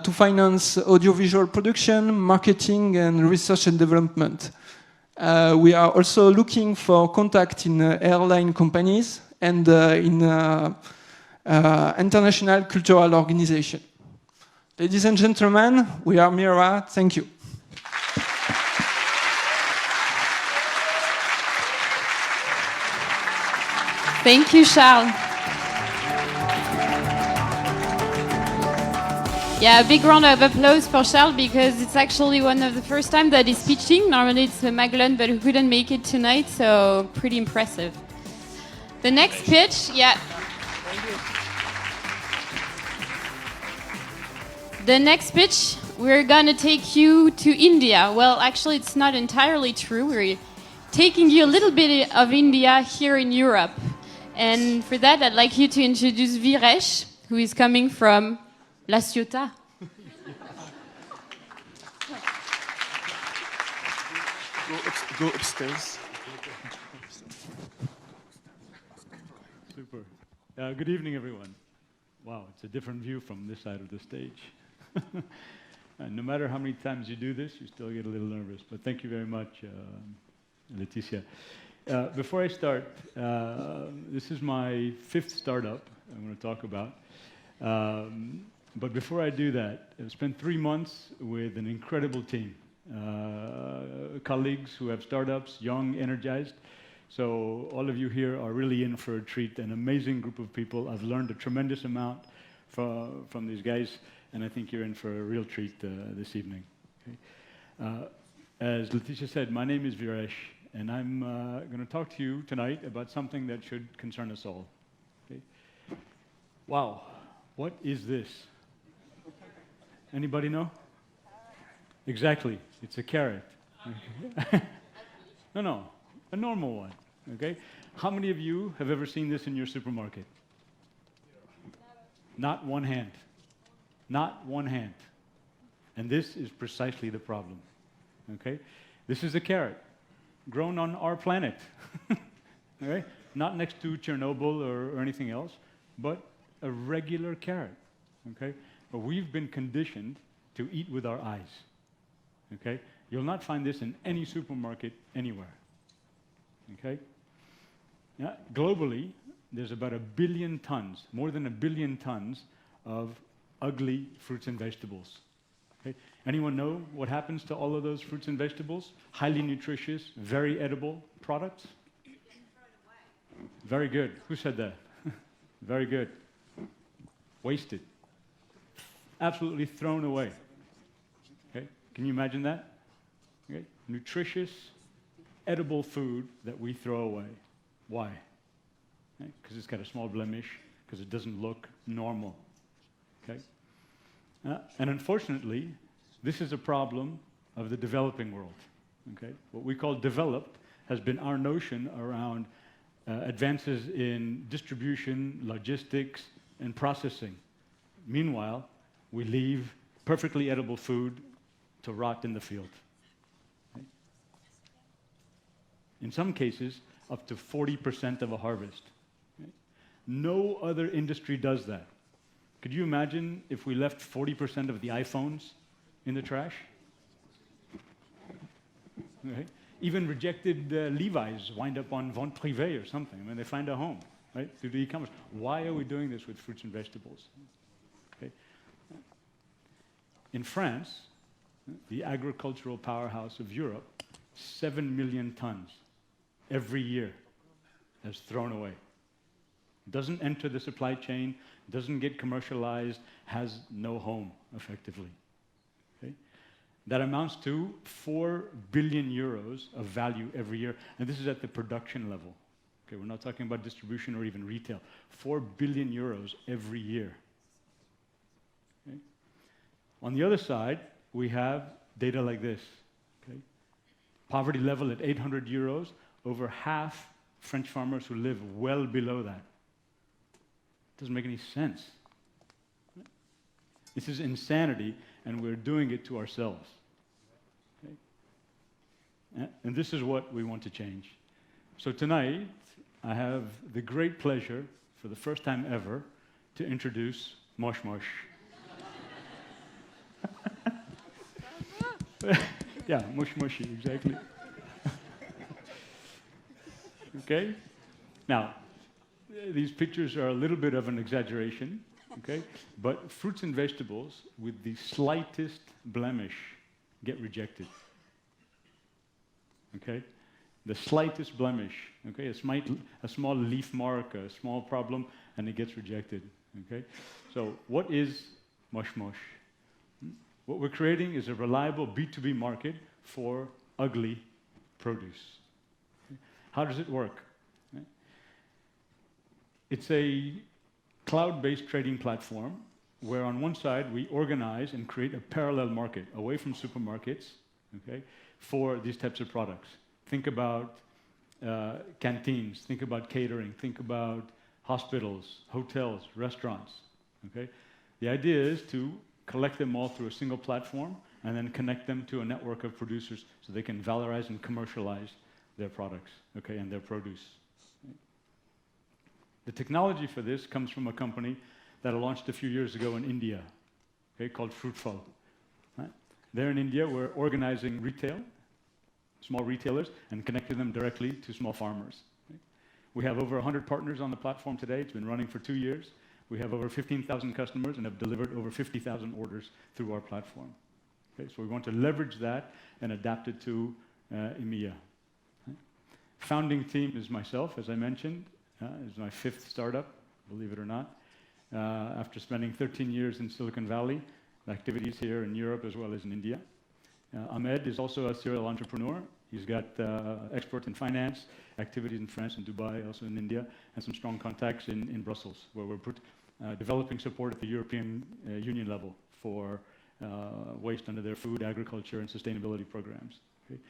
to finance audiovisual production, marketing, and research and development. We are also looking for contact in airline companies and in international cultural organizations. Ladies and gentlemen, we are Mira. Thank you. Thank you, Charles. Yeah, a big round of applause for Charles because it's actually one of the first time that he's speaking. Normally it's Maglone, but who couldn't make it tonight, so pretty impressive. The next pitch, yeah. The next pitch, we're gonna take you to India. Well, actually, it's not entirely true. We're taking you a little bit of India here in Europe. And for that, I'd like you to introduce Viresh, who is coming from La Ciotat. Go upstairs. Super. Good evening, everyone. Wow, it's a different view from this side of the stage. No matter how many times you do this, you still get a little nervous. But thank you very much, Laetitia. Before I start, this is my 5th startup I'm going to talk about. But before I do that, I've spent 3 months with an incredible team. Colleagues who have startups, young, energized. So all of you here are really in for a treat, an amazing group of people. I've learned a tremendous amount from these guys, and I think you're in for a real treat this evening. Okay? As Laetitia said, my name is Viresh, and I'm going to talk to you tonight about something that should concern us all. Okay? Wow, what is this? Anybody know? Exactly, it's a carrot. No, a normal one. Okay? How many of you have ever seen this in your supermarket? Not one hand. Not one hand. And this is precisely the problem. Okay? This is a carrot grown on our planet. Okay? Not next to Chernobyl or anything else, but a regular carrot. Okay? But we've been conditioned to eat with our eyes. Okay? You'll not find this in any supermarket anywhere. Okay? Yeah, globally, there's about 1 billion tons, more than 1 billion tons of ugly fruits and vegetables. Okay? Anyone know what happens to all of those fruits and vegetables? Highly nutritious, very edible products? Very good. Who said that? Very good. Wasted. Absolutely thrown away. Okay? Can you imagine that? Okay? Nutritious, edible food that we throw away. Why? Because it's got a small blemish, because it doesn't look normal. Okay? And unfortunately, this is a problem of the developing world. Okay? What we call developed has been our notion around advances in distribution, logistics, and processing. Meanwhile, we leave perfectly edible food to rot in the field. Okay? In some cases, up to 40% of a harvest. Okay? No other industry does that. Could you imagine if we left 40% of the iPhones in the trash? Okay? Even rejected Levi's wind up on Vente Privée or something when they find a home, right, through the e-commerce. Why are we doing this with fruits and vegetables? Okay. In France, the agricultural powerhouse of Europe, 7 million tons every year is thrown away. Doesn't enter the supply chain, doesn't get commercialized, has no home, effectively. Okay? That amounts to 4 billion euros of value every year, and this is at the production level. Okay, we're not talking about distribution or even retail. 4 billion euros every year. Okay? On the other side, we have data like this. Okay? Poverty level at 800 euros, over half French farmers who live well below that. Doesn't make any sense. This is insanity, and we're doing it to ourselves. Okay? And this is what we want to change. So tonight, I have the great pleasure, for the first time ever, to introduce Mosh Mosh. Yeah, Mosh Moshy, exactly. Okay? Now, these pictures are a little bit of an exaggeration, okay? But fruits and vegetables with the slightest blemish get rejected. Okay? The slightest blemish, okay? A small leaf mark, a small problem, and it gets rejected, okay? So what is Mosh Mosh? What we're creating is a reliable B2B market for ugly produce. Okay? How does it work? Okay? It's a cloud-based trading platform where on one side we organize and create a parallel market away from supermarkets, okay, for these types of products. Think about canteens, think about catering, think about hospitals, hotels, restaurants, okay? The idea is to collect them all through a single platform and then connect them to a network of producers so they can valorize and commercialize their products, okay, and their produce. The technology for this comes from a company that I launched a few years ago in India, okay, called Fruitful. Right? There in India, we're organizing retail, small retailers, and connecting them directly to small farmers. Okay? We have over 100 partners on the platform today. It's been running for 2 years. We have over 15,000 customers and have delivered over 50,000 orders through our platform. Okay? So we want to leverage that and adapt it to EMEA. Okay? Founding team is myself, as I mentioned. It's my 5th startup, believe it or not. After spending 13 years in Silicon Valley, activities here in Europe as well as in India. Ahmed is also a serial entrepreneur. He's got expert in finance, activities in France and Dubai, also in India, and some strong contacts in Brussels, where we're developing support at the European Union level for waste under their food, agriculture, and sustainability programs. Okay?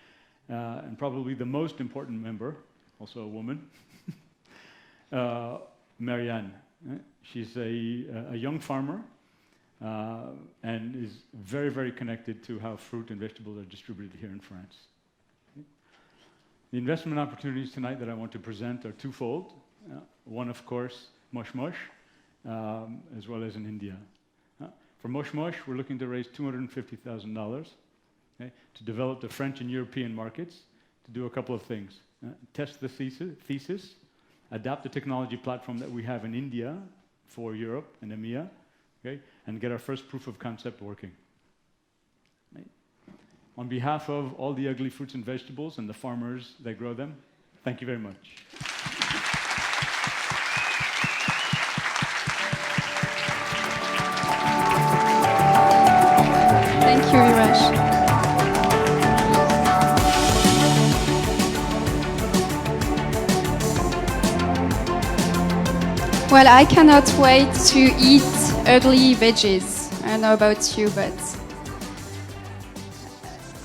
And probably the most important member, also a woman, Marianne. She's a young farmer and is very, very connected to how fruit and vegetables are distributed here in France. Okay? The investment opportunities tonight that I want to present are twofold. One, of course, Mosh Mosh, as well as in India. For Mosh Mosh, we're looking to raise $250,000 okay, to develop the French and European markets, to do a couple of things. Test the thesis, adapt the technology platform that we have in India for Europe and EMEA, okay, and get our first proof of concept working. Right? On behalf of all the ugly fruits and vegetables and the farmers that grow them, thank you very much. you, Irash. Well, I cannot wait to eat ugly veggies. I don't know about you, but...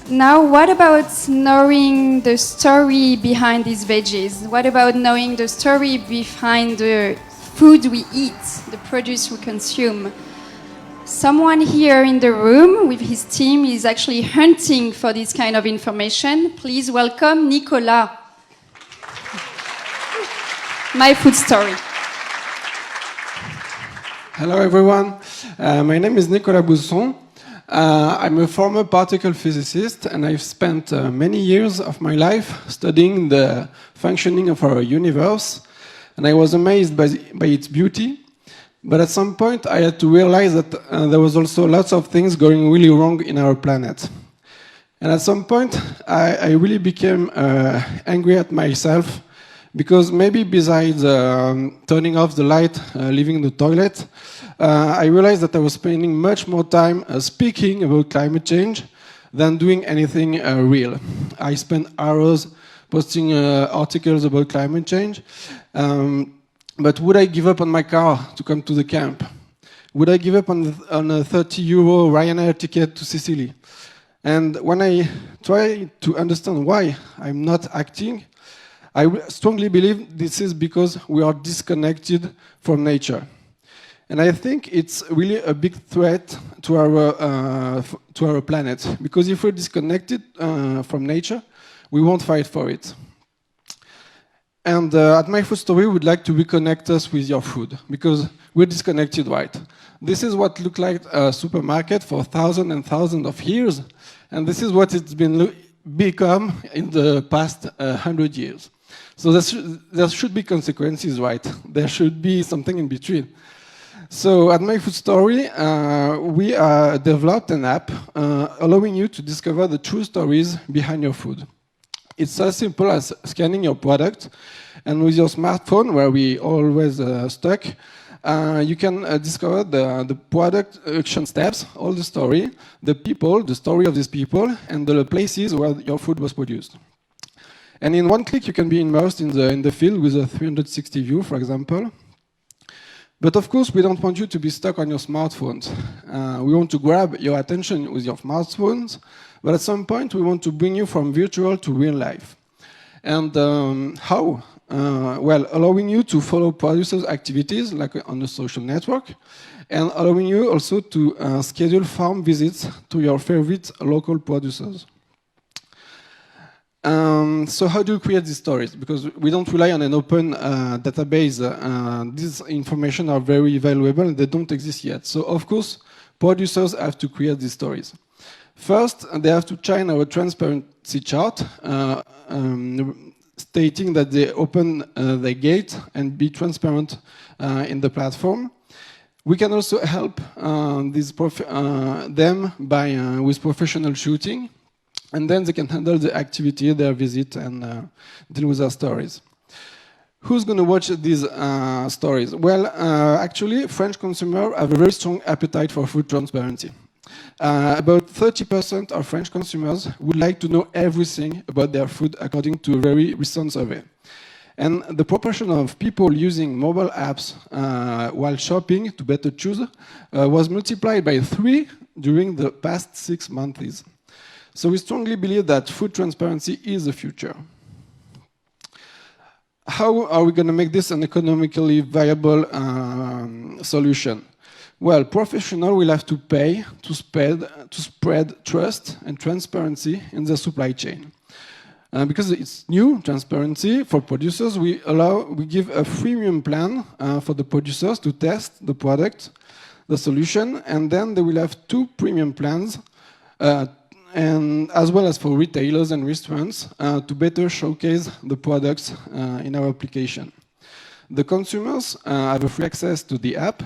Now, what about knowing the story behind these veggies? What about knowing the story behind the food we eat, the produce we consume? Someone here in the room with his team is actually hunting for this kind of information. Please welcome Nicolas. My food story. Hello everyone, my name is Nicolas Bousson. I'm a former particle physicist and I've spent many years of my life studying the functioning of our universe, and I was amazed by its beauty. But at some point I had to realize that there was also lots of things going really wrong in our planet. And at some point I really became angry at myself, because maybe besides turning off the light, leaving the toilet, I realized that I was spending much more time speaking about climate change than doing anything real. I spent hours posting articles about climate change, but would I give up on my car to come to the camp? Would I give up on a €30 Ryanair ticket to Sicily? And when I try to understand why I'm not acting, I strongly believe this is because we are disconnected from nature. And I think it's really a big threat to our planet, because if we're disconnected from nature, we won't fight for it. And at My Food Story, we'd like to reconnect us with your food, because we're disconnected, right? This is what looked like a supermarket for thousands and thousands of years, and this is what it's become in the past 100 years. So there should be consequences, right? There should be something in between. So at My Food Story, we developed an app allowing you to discover the true stories behind your food. It's as simple as scanning your product, and with your smartphone, where we always stuck, you can discover the product action steps, all the story, the people, the story of these people, and the places where your food was produced. And in one click, you can be immersed in the field with a 360 view, for example. But of course, we don't want you to be stuck on your smartphones. We want to grab your attention with your smartphones, but at some point, we want to bring you from virtual to real life. And how? Well, allowing you to follow producers' activities, like on a social network, and allowing you also to schedule farm visits to your favorite local producers. So how do you create these stories? Because we don't rely on an open database. These information are very valuable and they don't exist yet. So of course, producers have to create these stories. First, they have to shine our transparency chart, stating that they open the gate and be transparent in the platform. We can also help them with professional shooting. And then they can handle the activity, their visit, and deal with their stories. Who's going to watch these stories? Well, actually, French consumers have a very strong appetite for food transparency. About 30% of French consumers would like to know everything about their food, according to a very recent survey. And the proportion of people using mobile apps while shopping to better choose was multiplied by 3 during the past 6 months. So we strongly believe that food transparency is the future. How are we going to make this an economically viable solution? Well, professionals will have to pay to spread trust and transparency in the supply chain. Because it's new transparency for producers, we give a freemium plan for the producers to test the product, the solution, and then they will have 2 premium plans, and as well as for retailers and restaurants to better showcase the products in our application. The consumers have a free access to the app,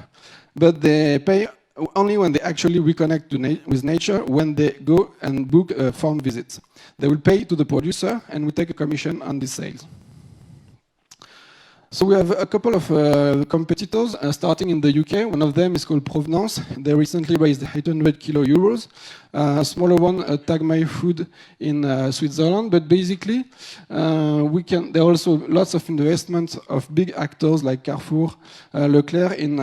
but they pay only when they actually reconnect with nature, when they go and book a farm visit. They will pay to the producer and we take a commission on the sales. So we have a couple of competitors starting in the UK. One of them is called Provenance. They recently raised 800 kilo euros. A smaller one, Tag My Food in Switzerland. But basically, there are also lots of investments of big actors like Carrefour, Leclerc in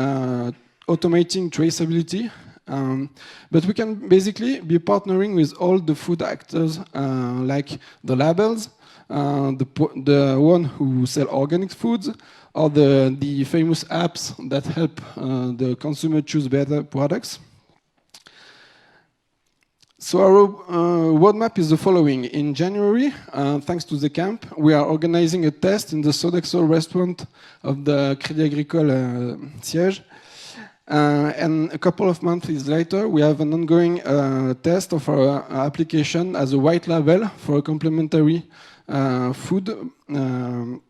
automating traceability. But we can basically be partnering with all the food actors, like the labels, the one who sell organic foods, or the famous apps that help the consumer choose better products. So our roadmap is the following. In January, thanks to TheCamp, we are organizing a test in the Sodexo restaurant of the Crédit Agricole siège. And a couple of months later, we have an ongoing test of our application as a white label for a complementary food and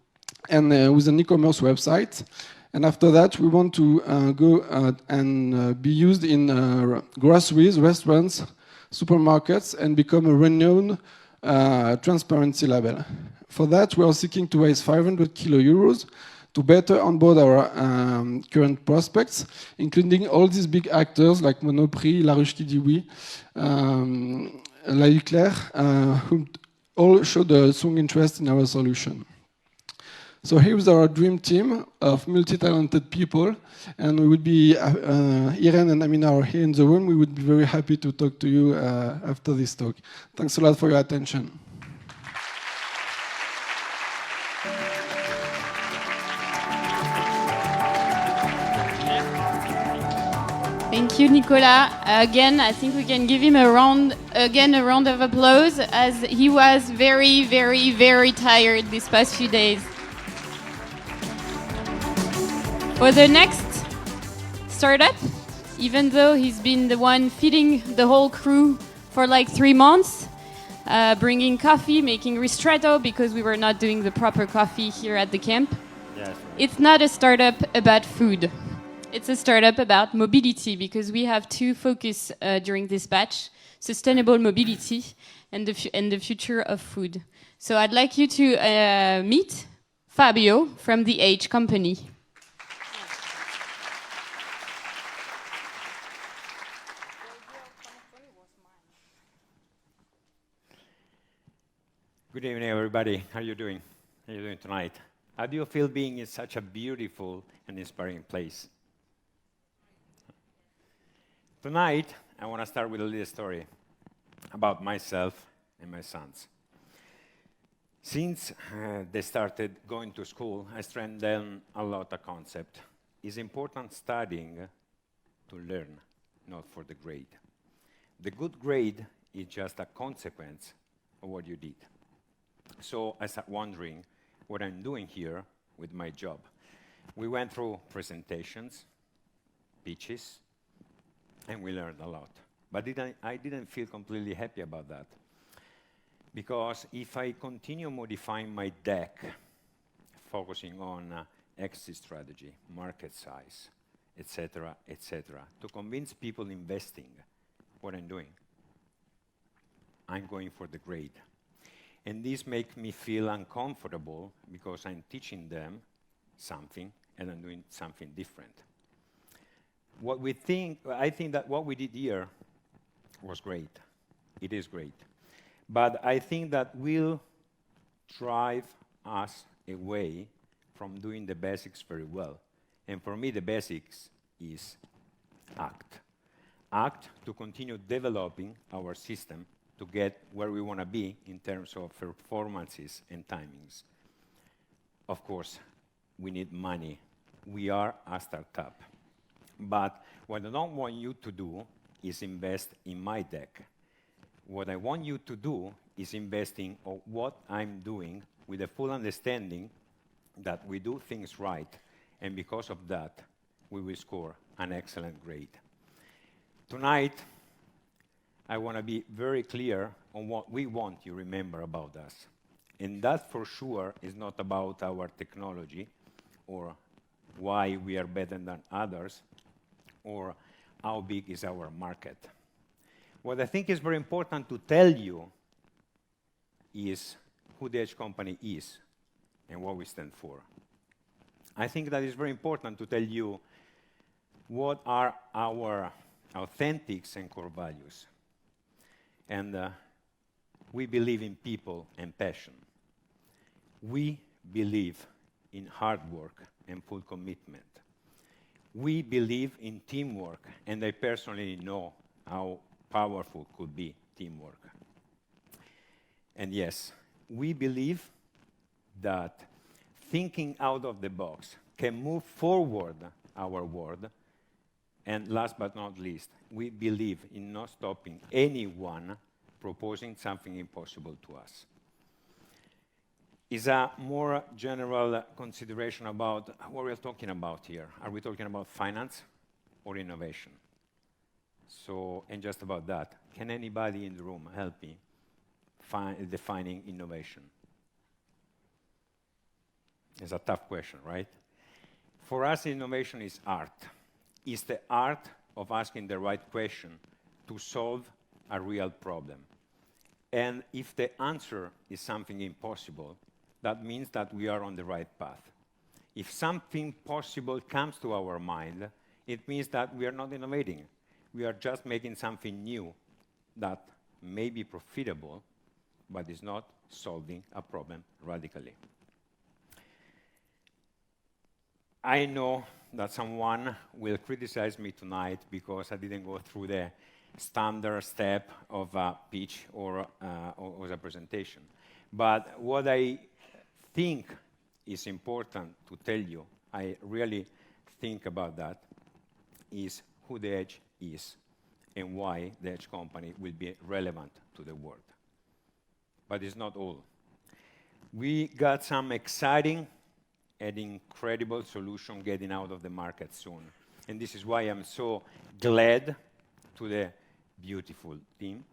with an e-commerce website. And after that, we want to go and be used in groceries, restaurants, supermarkets, and become a renowned transparency label. For that, we are seeking to raise 500 kilo euros to better onboard our current prospects, including all these big actors like Monoprix, La Roche-Guidioui, La Leclerc, who all showed a strong interest in our solution. So here's our dream team of multi-talented people, and we would be, Irene and Amina are here in the room. We would be very happy to talk to you after this talk. Thanks a lot for your attention. Thank you, Nicolas. Again, I think we can give him a round of applause, as he was very, very, very tired these past few days. For the next startup, even though he's been the one feeding the whole crew for like 3 months, bringing coffee, making ristretto because we were not doing the proper coffee here at the camp. Yes. It's not a startup about food. It's a startup about mobility, because we have two focus during this batch: sustainable mobility and the future of food. So I'd like you to meet Fabio from the H company. Good evening, everybody. How are you doing? How are you doing tonight? How do you feel being in such a beautiful and inspiring place? Tonight, I want to start with a little story about myself and my sons. Since they started going to school, I stressed them a lot of concept. It's important studying to learn, not for the grade. The good grade is just a consequence of what you did. So I started wondering what I'm doing here with my job. We went through presentations, pitches, and we learned a lot. But I didn't feel completely happy about that. Because if I continue modifying my deck, focusing on exit strategy, market size, etc., to convince people investing what I'm doing, I'm going for the grade. And this makes me feel uncomfortable because I'm teaching them something and I'm doing something different. I think that what we did here was great. It is great. But I think that will drive us away from doing the basics very well. And for me, the basics is act. Act to continue developing our system to get where we want to be in terms of performances and timings. Of course, we need money. We are a startup. But what I don't want you to do is invest in my deck. What I want you to do is invest in what I'm doing with the full understanding that we do things right, and because of that, we will score an excellent grade. Tonight, I want to be very clear on what we want you to remember about us. And that, for sure, is not about our technology or why we are better than others or how big is our market. What I think is very important to tell you is who the Edge company is and what we stand for. I think that it's very important to tell you what are our authentic and core values. And we believe in people and passion. We believe in hard work and full commitment. We believe in teamwork, and I personally know how powerful could be teamwork. And yes, we believe that thinking out of the box can move forward our world. And last but not least, we believe in not stopping anyone proposing something impossible to us. Is a more general consideration about what we're talking about here. Are we talking about finance or innovation? So, and just about that, can anybody in the room help me defining innovation? It's a tough question, right? For us, innovation is art. It's the art of asking the right question to solve a real problem. And if the answer is something impossible, that means that we are on the right path. If something possible comes to our mind, it means that we are not innovating. We are just making something new that may be profitable, but is not solving a problem radically. I know that someone will criticize me tonight because I didn't go through the standard step of a pitch or a presentation. But what I think is important to tell you, I really think about that, is who the Edge is and why the Edge company will be relevant to the world. But it's not all. We got some exciting and incredible solution getting out of the market soon. And this is why I'm so glad to the beautiful team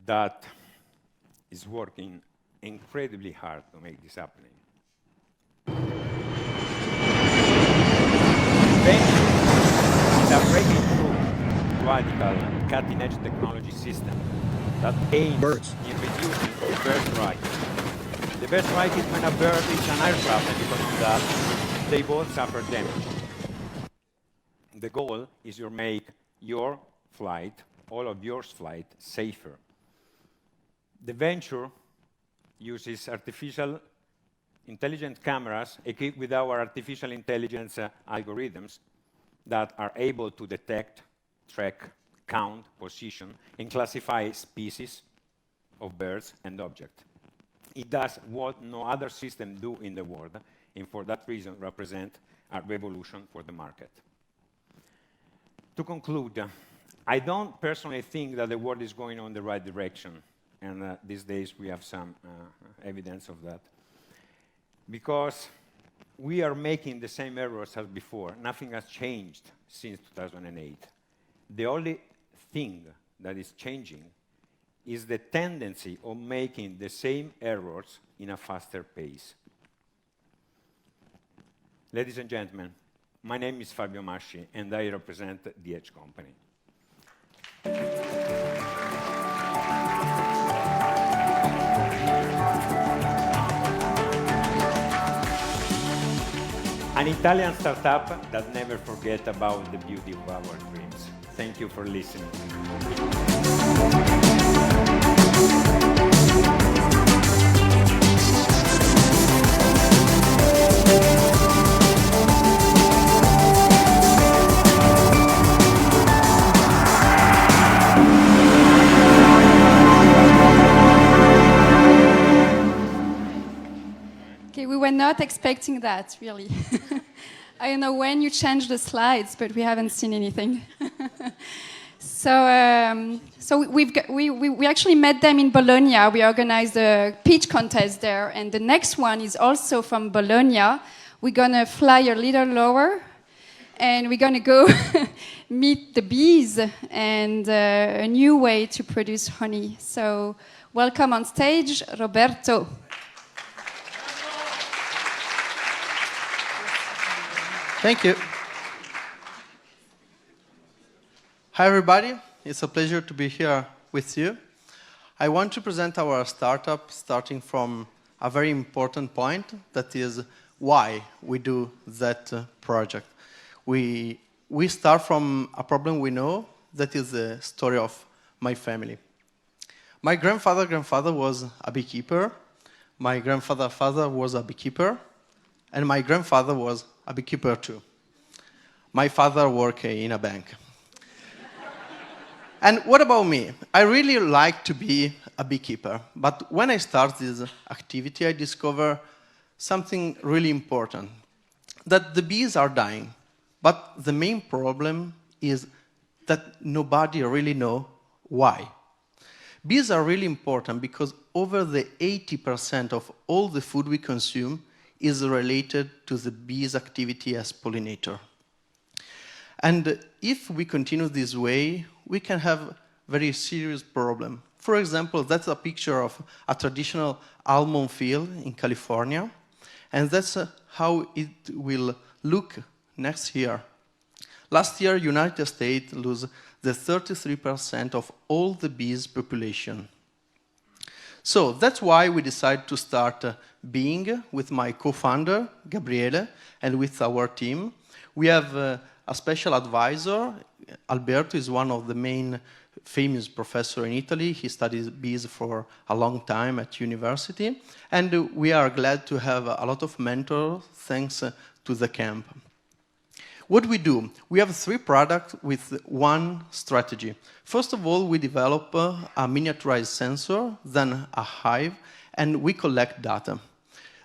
that is working incredibly hard to make this happening. Venture is a breakthrough, radical, cutting-edge technology system that aims in reducing the birth rate. The birth rate is when a bird hits an aircraft, and because of that, they both suffer damage. The goal is to make your flight, all of your flight, safer. The venture uses artificial intelligent cameras equipped with our artificial intelligence algorithms that are able to detect, track, count, position, and classify species of birds and objects. It does what no other system do in the world, and for that reason represent a revolution for the market. To conclude, I don't personally think that the world is going in the right direction, and these days we have some evidence of that. Because we are making the same errors as before. Nothing has changed since 2008. The only thing that is changing is the tendency of making the same errors in a faster pace. Ladies and gentlemen, my name is Fabio Masci, and I represent the Edge Company. An Italian startup that never forgets about the beauty of our dreams. Thank you for listening. Okay, we were not expecting that, really. I don't know when you changed the slides, but we haven't seen anything. So we actually met them in Bologna. We organized a pitch contest there, and the next one is also from Bologna. We're gonna fly a little lower, and we're gonna go meet the bees and a new way to produce honey. So welcome on stage, Roberto. Thank you. Hi, everybody. It's a pleasure to be here with you. I want to present our startup starting from a very important point, that is, why we do that project. We start from a problem we know, that is the story of my family. My grandfather was a beekeeper, my father was a beekeeper, and my grandfather was a beekeeper too. My father worked in a bank. And what about me? I really like to be a beekeeper, but when I start this activity, I discover something really important, that the bees are dying. But the main problem is that nobody really knows why. Bees are really important because over the 80% of all the food we consume is related to the bees' activity as pollinator. And if we continue this way, we can have very serious problem. For example, that's a picture of a traditional almond field in California, and that's how it will look next year. Last year, United States lost the 33% of all the bees population. So that's why we decided to start Being with my co-founder, Gabriele, and with our team. We have a special advisor. Alberto is one of the main famous professors in Italy. He studies bees for a long time at university. And we are glad to have a lot of mentors thanks to TheCamp. What we do? We have 3 products with one strategy. First of all, we develop a miniaturized sensor, then a hive, and we collect data.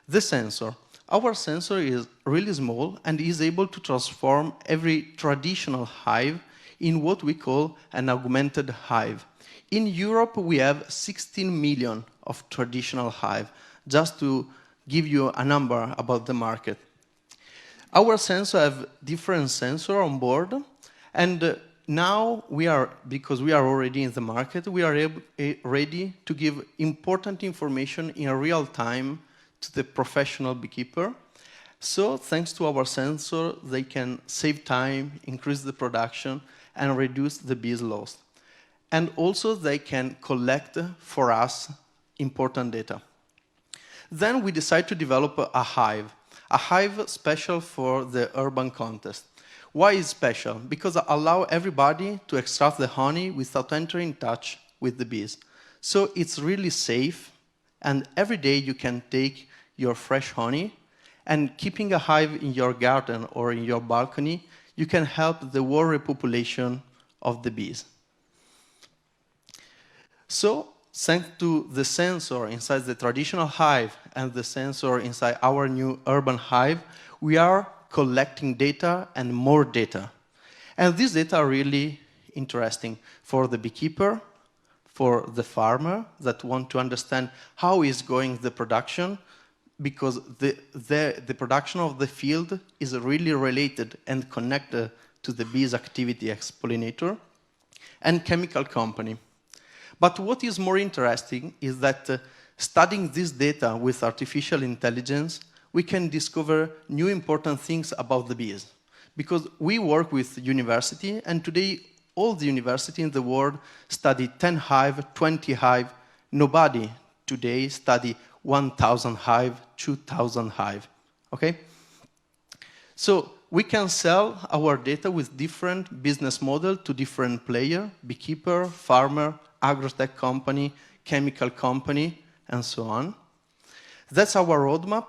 The sensor. Our sensor is really small and is able to transform every traditional hive in what we call an augmented hive. In Europe, we have 16 million of traditional hive, just to give you a number about the market. Our sensor have different sensors on board, and now we are, because we are already in the market, we are ready to give important information in real time to the professional beekeeper. So thanks to our sensor, they can save time, increase the production, and reduce the bees loss. And also they can collect for us important data. Then we decide to develop a hive special for the urban context. Why is special? Because it allows everybody to extract the honey without entering in touch with the bees. So it's really safe, and every day you can take your fresh honey, and keeping a hive in your garden or in your balcony, you can help the whole repopulation of the bees. So, thanks to the sensor inside the traditional hive and the sensor inside our new urban hive, we are collecting data and more data. And these data are really interesting for the beekeeper, for the farmer that want to understand how is going the production, because the production of the field is really related and connected to the bees' activity as pollinator, and chemical company. But what is more interesting is that studying this data with artificial intelligence, we can discover new important things about the bees. Because we work with university, and today all the university in the world study 10 hive, 20 hive. Nobody today study 1,000 hive, 2,000 hive, okay? So we can sell our data with different business model to different players, beekeeper, farmer, agrotech company, chemical company, and so on. That's our roadmap.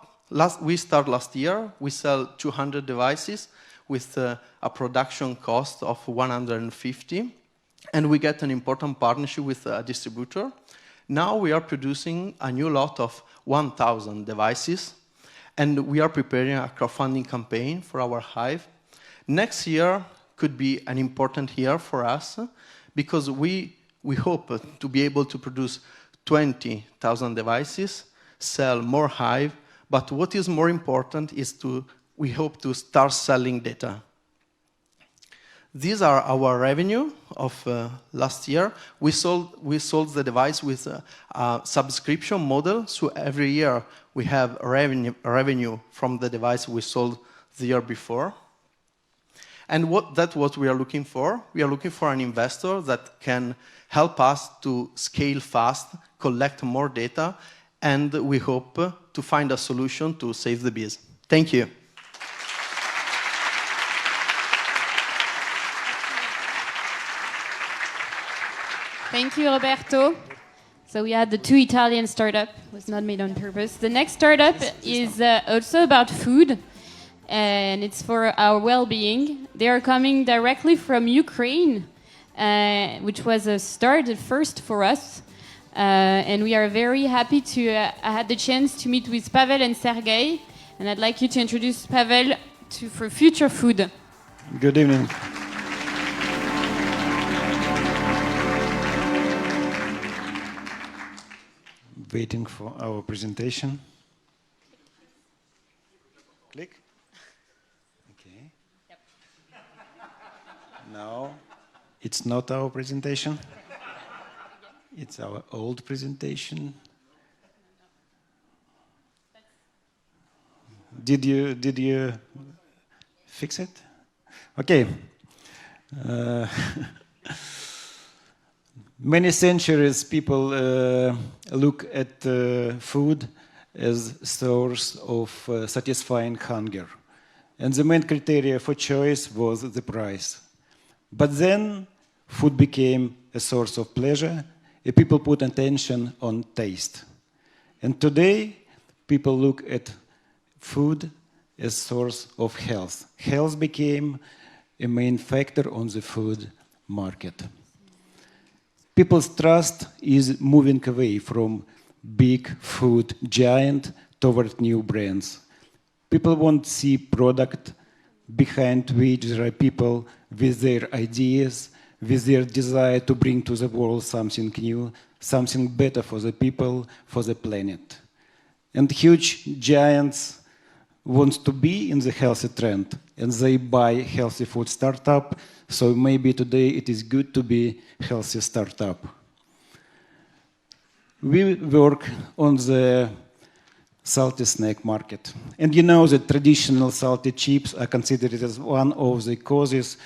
We started last year. We sell 200 devices with a production cost of 150, and we get an important partnership with a distributor. Now we are producing a new lot of 1,000 devices, and we are preparing a crowdfunding campaign for our hive. Next year could be an important year for us because we hope to be able to produce 20,000 devices, sell more hive, but what is more important is we hope to start selling data. These are our revenue of last year. We sold the device with a subscription model, so every year we have revenue from the device we sold the year before. And that's what we are looking for. We are looking for an investor that can help us to scale fast, collect more data, and we hope to find a solution to save the bees. Thank you. Thank you, Roberto. So we had the 2 Italian startup, was not made on purpose. The next startup is also about food, and it's for our well-being. They are coming directly from Ukraine, which was a start at first for us. And we are very happy to had the chance to meet with Pavel and Sergey. And I'd like you to introduce Pavel for Future Food. Good evening. Waiting for our presentation. Click. Okay. Yep. No, it's not our presentation. It's our old presentation. Did you fix it? Okay. Many centuries people look at food as source of satisfying hunger. And the main criteria for choice was the price. But then food became a source of pleasure, and people put attention on taste. And today, people look at food as source of health. Health became a main factor on the food market. People's trust is moving away from big food giant toward new brands. People want to see product behind which there are people with their ideas, with their desire to bring to the world something new, something better for the people, for the planet. And huge giants want to be in the healthy trend, and they buy healthy food startup. So maybe today it is good to be healthy startup. We work on the salty snack market. And you know that traditional salty chips are considered as one of the causes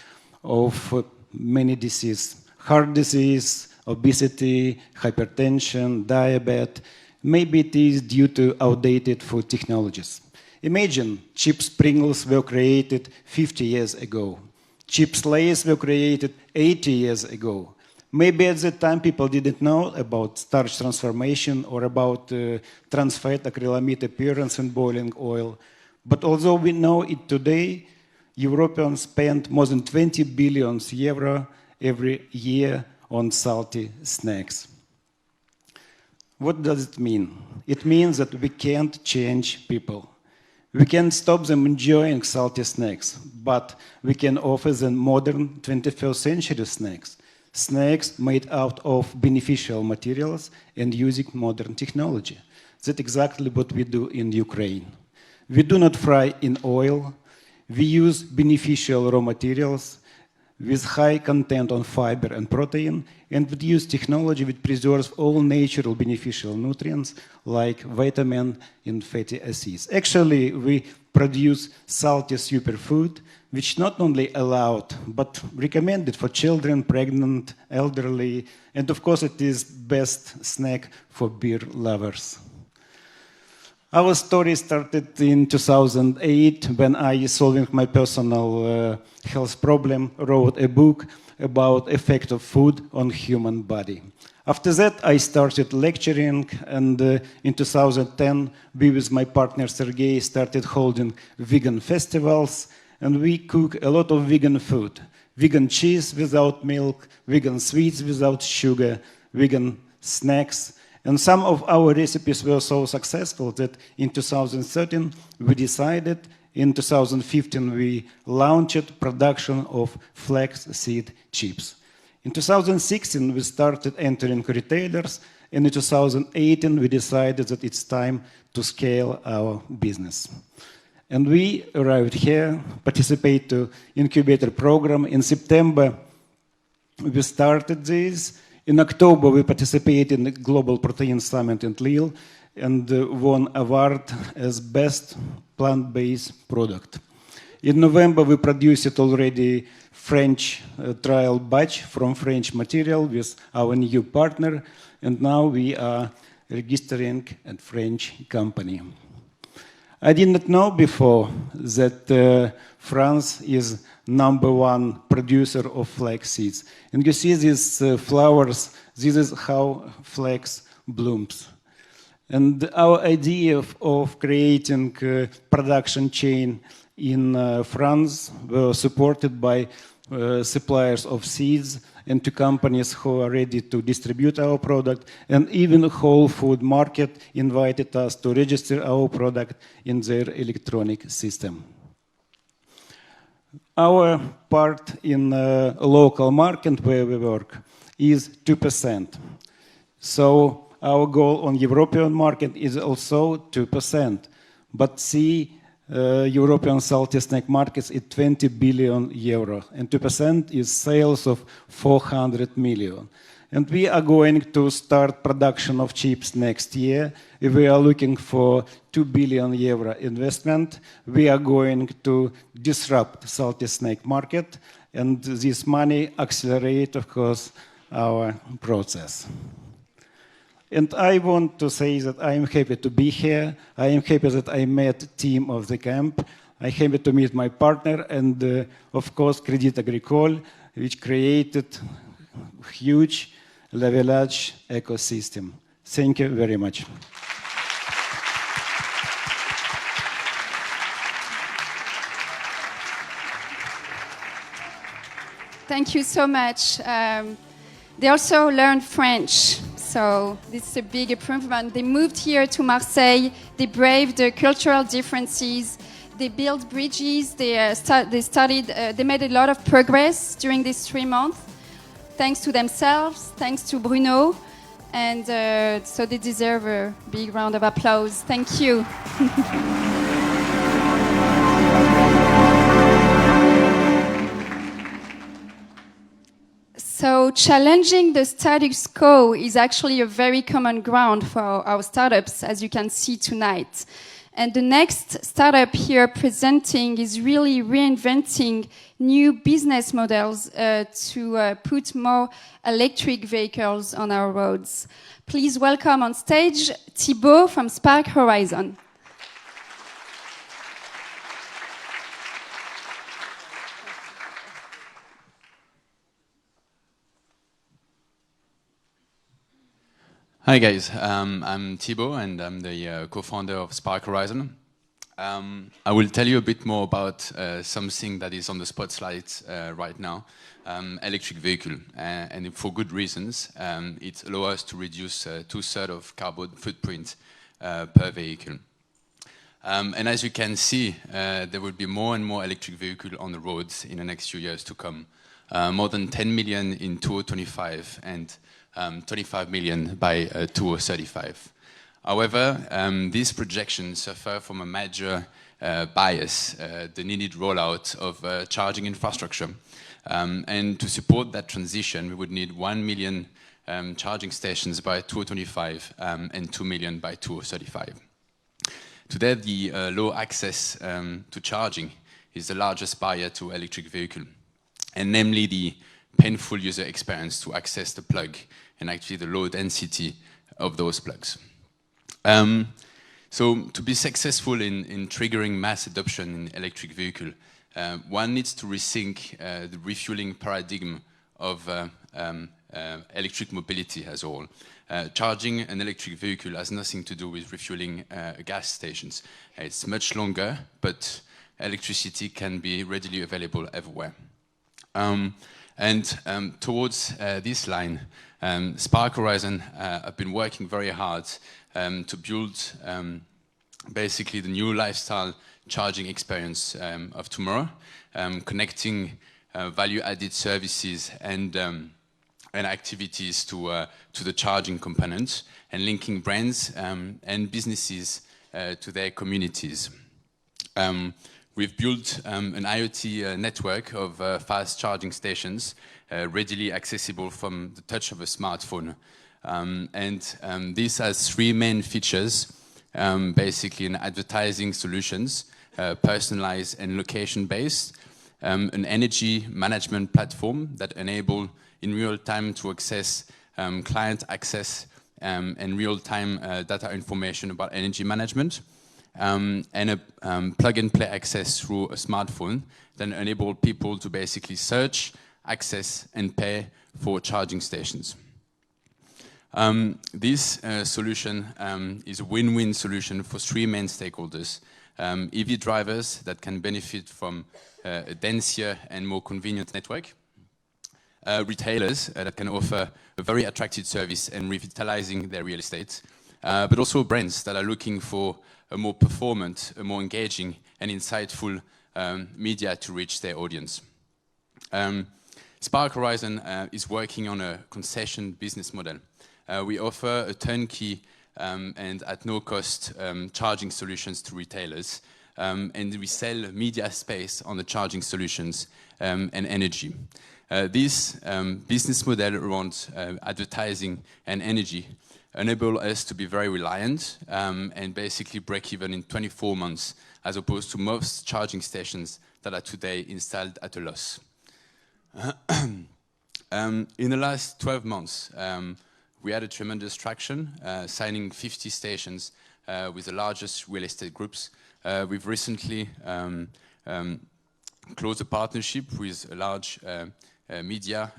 of many diseases. Heart disease, obesity, hypertension, diabetes. Maybe it is due to outdated food technologies. Imagine chips Pringles were created 50 years ago. Chips Lay's were created 80 years ago. Maybe at that time people didn't know about starch transformation or about trans fat acrylamide appearance in boiling oil. But although we know it today, Europeans spend more than 20 billion euro every year on salty snacks. What does it mean? It means that we can't change people. We can stop them enjoying salty snacks, but we can offer them modern 21st century snacks. Snacks made out of beneficial materials and using modern technology. That's exactly what we do in Ukraine. We do not fry in oil. We use beneficial raw materials with high content on fiber and protein, and we use technology which preserves all natural beneficial nutrients like vitamin and fatty acids. Actually, we produce salty superfood, which not only allowed, but recommended for children, pregnant, elderly, and of course it is best snack for beer lovers. Our story started in 2008 when I, solving my personal health problem, wrote a book about effect of food on human body. After that, I started lecturing, and in 2010, we with my partner Sergey started holding vegan festivals, and we cook a lot of vegan food. Vegan cheese without milk, vegan sweets without sugar, vegan snacks. And some of our recipes were so successful that in 2013 we decided, in 2015 we launched production of flaxseed chips. In 2016 we started entering retailers, and in 2018 we decided that it's time to scale our business. And we arrived here, participate to incubator program. In September we started this. In October, we participated in the Global Protein Summit in Lille and won award as best plant-based product. In November, we produced already French trial batch from French material with our new partner, and now we are registering a French company. I did not know before that France is #1 producer of flax seeds. And you see these flowers, this is how flax blooms. And our idea of creating a production chain in France was supported by suppliers of seeds and to companies who are ready to distribute our product, and even Whole Food Market invited us to register our product in their electronic system. Our part in a local market where we work is 2%. So our goal on European market is also 2%. But see, European salty snack markets is 20 billion euro, and 2% is sales of 400 million. And we are going to start production of chips next year. We are looking for 2 billion euro investment. We are going to disrupt salty snack market, and this money accelerate, of course, our process. And I want to say that I am happy to be here. I am happy that I met team of TheCamp. I'm happy to meet my partner and, of course, Crédit Agricole, which created huge leverage ecosystem. Thank you very much. Thank you so much. They also learned French. So this is a big improvement. They moved here to Marseille. They braved the cultural differences. They built bridges. They made a lot of progress during these 3 months, thanks to themselves, thanks to Bruno. And so they deserve a big round of applause. Thank you. So challenging the status quo is actually a very common ground for our startups, as you can see tonight. And the next startup here presenting is really reinventing new business models to put more electric vehicles on our roads. Please welcome on stage Thibaut from Spark Horizon. Hi guys, I'm Thibaut and I'm the co-founder of Spark Horizon. I will tell you a bit more about something that is on the spotlight right now, electric vehicle, and for good reasons. It allows us to reduce 2/3 of carbon footprint per vehicle. And as you can see, there will be more and more electric vehicles on the roads in the next few years to come. More than 10 million in 2025 and 25 million by 2035. However, these projections suffer from a major bias, the needed rollout of charging infrastructure. And to support that transition, we would need 1 million charging stations by 2025 and 2 million by 2035. Today, the low access to charging is the largest barrier to electric vehicle, and namely the painful user experience to access the plug and actually the low density of those plugs. So to be successful in triggering mass adoption in electric vehicle, one needs to rethink the refueling paradigm of electric mobility as a whole. Charging an electric vehicle has nothing to do with refueling gas stations. It's much longer, but electricity can be readily available everywhere. Towards this line, Spark Horizon have been working very hard to build basically the new lifestyle charging experience of tomorrow, connecting value-added services and activities to the charging component, and linking brands and businesses to their communities. We've built an IoT network of fast charging stations readily accessible from the touch of a smartphone. This has 3 main features, basically an advertising solutions, personalized and location-based, an energy management platform that enable in real time to access client access and real-time data information about energy management, and a plug-and-play access through a smartphone that enable people to basically search, access, and pay for charging stations. This solution is a win-win solution for three main stakeholders. EV drivers that can benefit from a denser and more convenient network, retailers that can offer a very attractive service and revitalizing their real estate, but also brands that are looking for a more performant, a more engaging and insightful media to reach their audience. Spark Horizon is working on a concession business model. We offer a turnkey and at no cost charging solutions to retailers, and we sell media space on the charging solutions and energy. This business model around advertising and energy enable us to be very reliant and basically break even in 24 months, as opposed to most charging stations that are today installed at a loss. In the last 12 months, we had a tremendous traction, signing 50 stations with the largest real estate groups. We've recently closed a partnership with a large media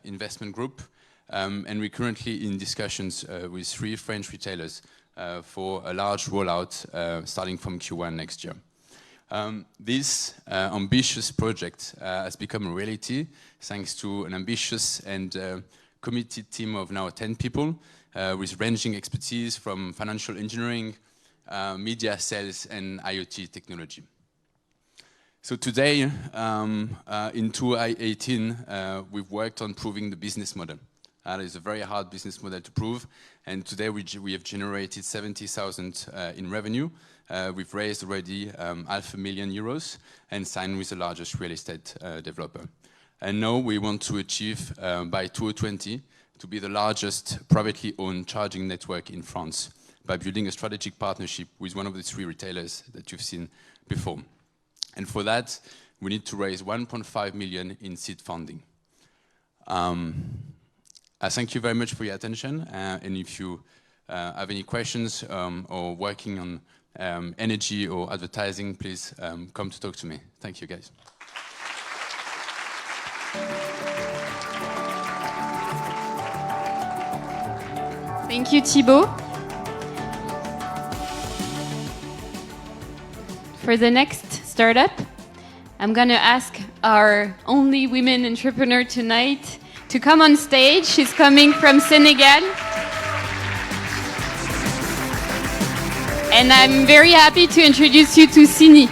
investment group, and we're currently in discussions with 3 French retailers for a large rollout starting from Q1 next year. This ambitious project has become a reality thanks to an ambitious and committed team of now 10 people with ranging expertise from financial engineering, media sales, and IoT technology. So today, in 2018, we've worked on proving the business model. It is a very hard business model to prove, and today we have generated 70,000 in revenue. We've raised already €500,000 and signed with the largest real estate developer. And now we want to achieve by 2020 to be the largest privately owned charging network in France by building a strategic partnership with one of the 3 retailers that you've seen before. And for that, we need to raise 1.5 million in seed funding. I thank you very much for your attention, and if you have any questions or working on energy or advertising, please come to talk to me. Thank you, guys. Thank you, Thibaut. For the next startup, I'm going to ask our only women entrepreneur tonight to come on stage. She's coming from Senegal. And I'm very happy to introduce you to Sini.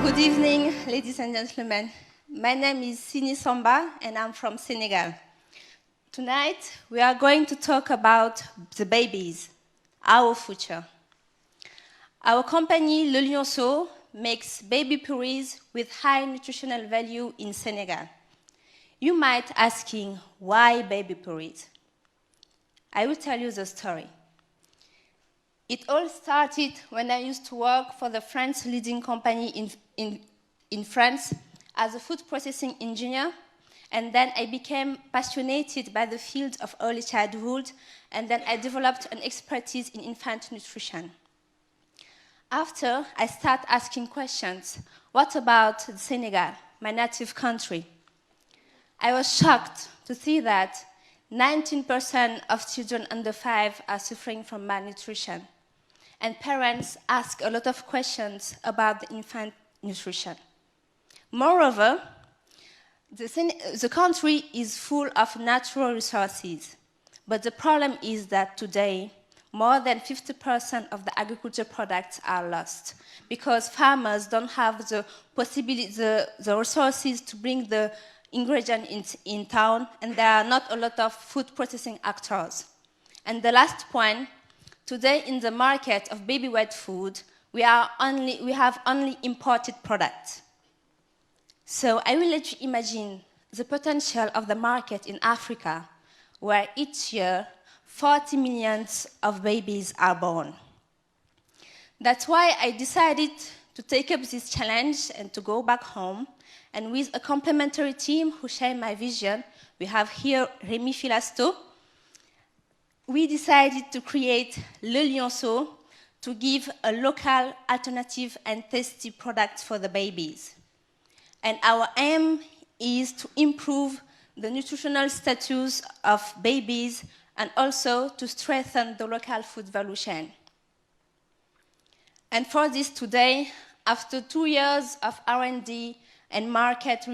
Good evening, ladies and gentlemen. My name is Sini Samba, and I'm from Senegal. Tonight, we are going to talk about the babies, our future. Our company, Le Lionceau, makes baby purees with high nutritional value in Senegal. You might be asking, why baby purees? I will tell you the story. It all started when I used to work for the French leading company in France as a food processing engineer, and then I became passionate by the field of early childhood, and then I developed an expertise in infant nutrition. After, I started asking questions. What about Senegal, my native country? I was shocked to see that 19% of children under 5 are suffering from malnutrition. And parents ask a lot of questions about the infant nutrition. Moreover, the country is full of natural resources. But the problem is that today, more than 50% of the agriculture products are lost because farmers don't have the possibility, the resources to bring the ingredients in town, and there are not a lot of food processing actors. And the last point, today in the market of baby wet food, we have only imported products. So I will let you imagine the potential of the market in Africa, where each year 40 million of babies are born. That's why I decided to take up this challenge and to go back home. And with a complementary team who share my vision, we have here Rémi Filasto. We decided to create Le Lionceau to give a local, alternative and tasty product for the babies. And our aim is to improve the nutritional status of babies and also to strengthen the local food value chain. And for this today, after 2 years of R&D and market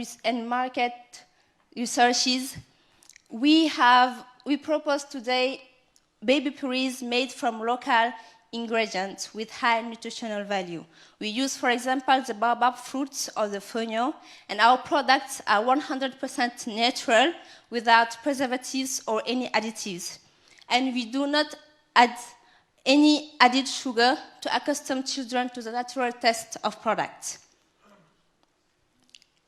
researches, we propose today baby purees made from local ingredients with high nutritional value. We use, for example, the baobab fruits or the fonio, and our products are 100% natural without preservatives or any additives. And we do not add any added sugar to accustom children to the natural taste of products.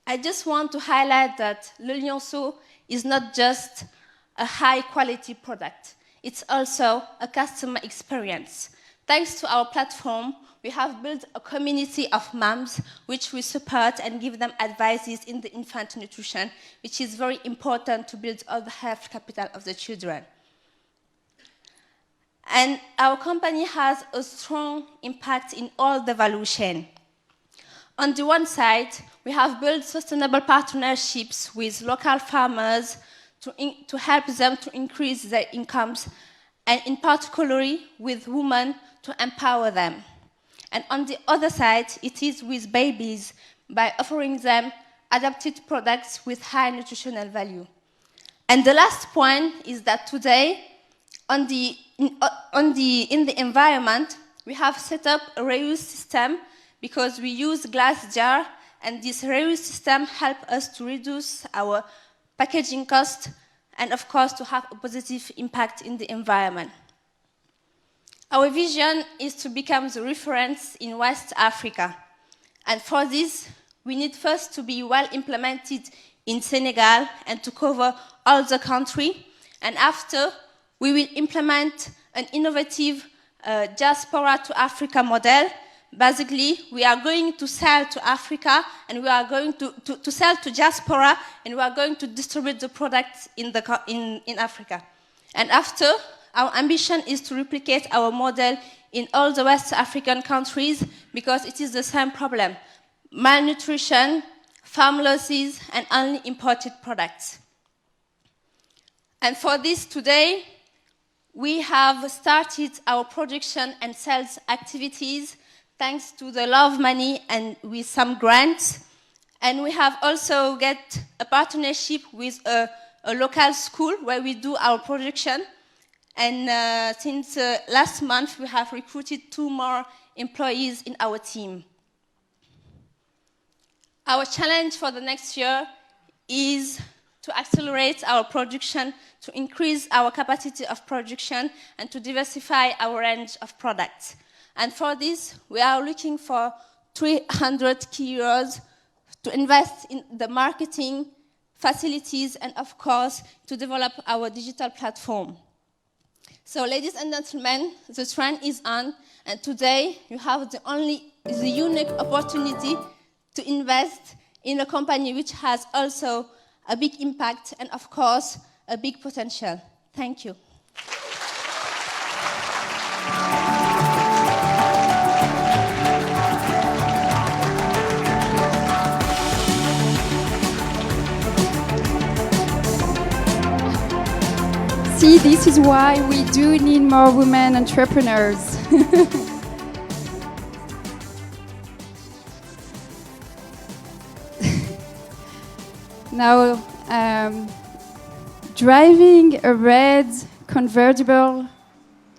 I just want to highlight that Le Lionceau is not just a high-quality product. It's also a customer experience. Thanks to our platform, we have built a community of moms which we support and give them advices in the infant nutrition, which is very important to build all the health capital of the children. And our company has a strong impact in all the value chain. On the one side, we have built sustainable partnerships with local farmers to help them to increase their incomes, and in particular with women to empower them. And on the other side, it is with babies by offering them adapted products with high nutritional value. And the last point is that today, in the environment, we have set up a reuse system because we use glass jar, and this reuse system helps us to reduce our packaging cost and, of course, to have a positive impact in the environment. Our vision is to become the reference in West Africa. And for this, we need first to be well implemented in Senegal and to cover all the country. And after, we will implement an innovative diaspora to Africa model. Basically, we are going to sell to Africa, and we are going to sell to diaspora, and we are going to distribute the products in Africa. And after, our ambition is to replicate our model in all the West African countries because it is the same problem: malnutrition, farm losses, and only imported products. And for this today, we have started our production and sales activities thanks to the Love Money and with some grants. And we have also got a partnership with a local school where we do our production. And since last month, we have recruited 2 more employees in our team. Our challenge for the next year is to accelerate our production, to increase our capacity of production, and to diversify our range of products. And for this, we are looking for 300 key euros to invest in the marketing facilities and, of course, to develop our digital platform. So, ladies and gentlemen, the trend is on, and today you have the unique opportunity to invest in a company which has also a big impact and, of course, a big potential. Thank you. See, this is why we do need more women entrepreneurs. Now, driving a red convertible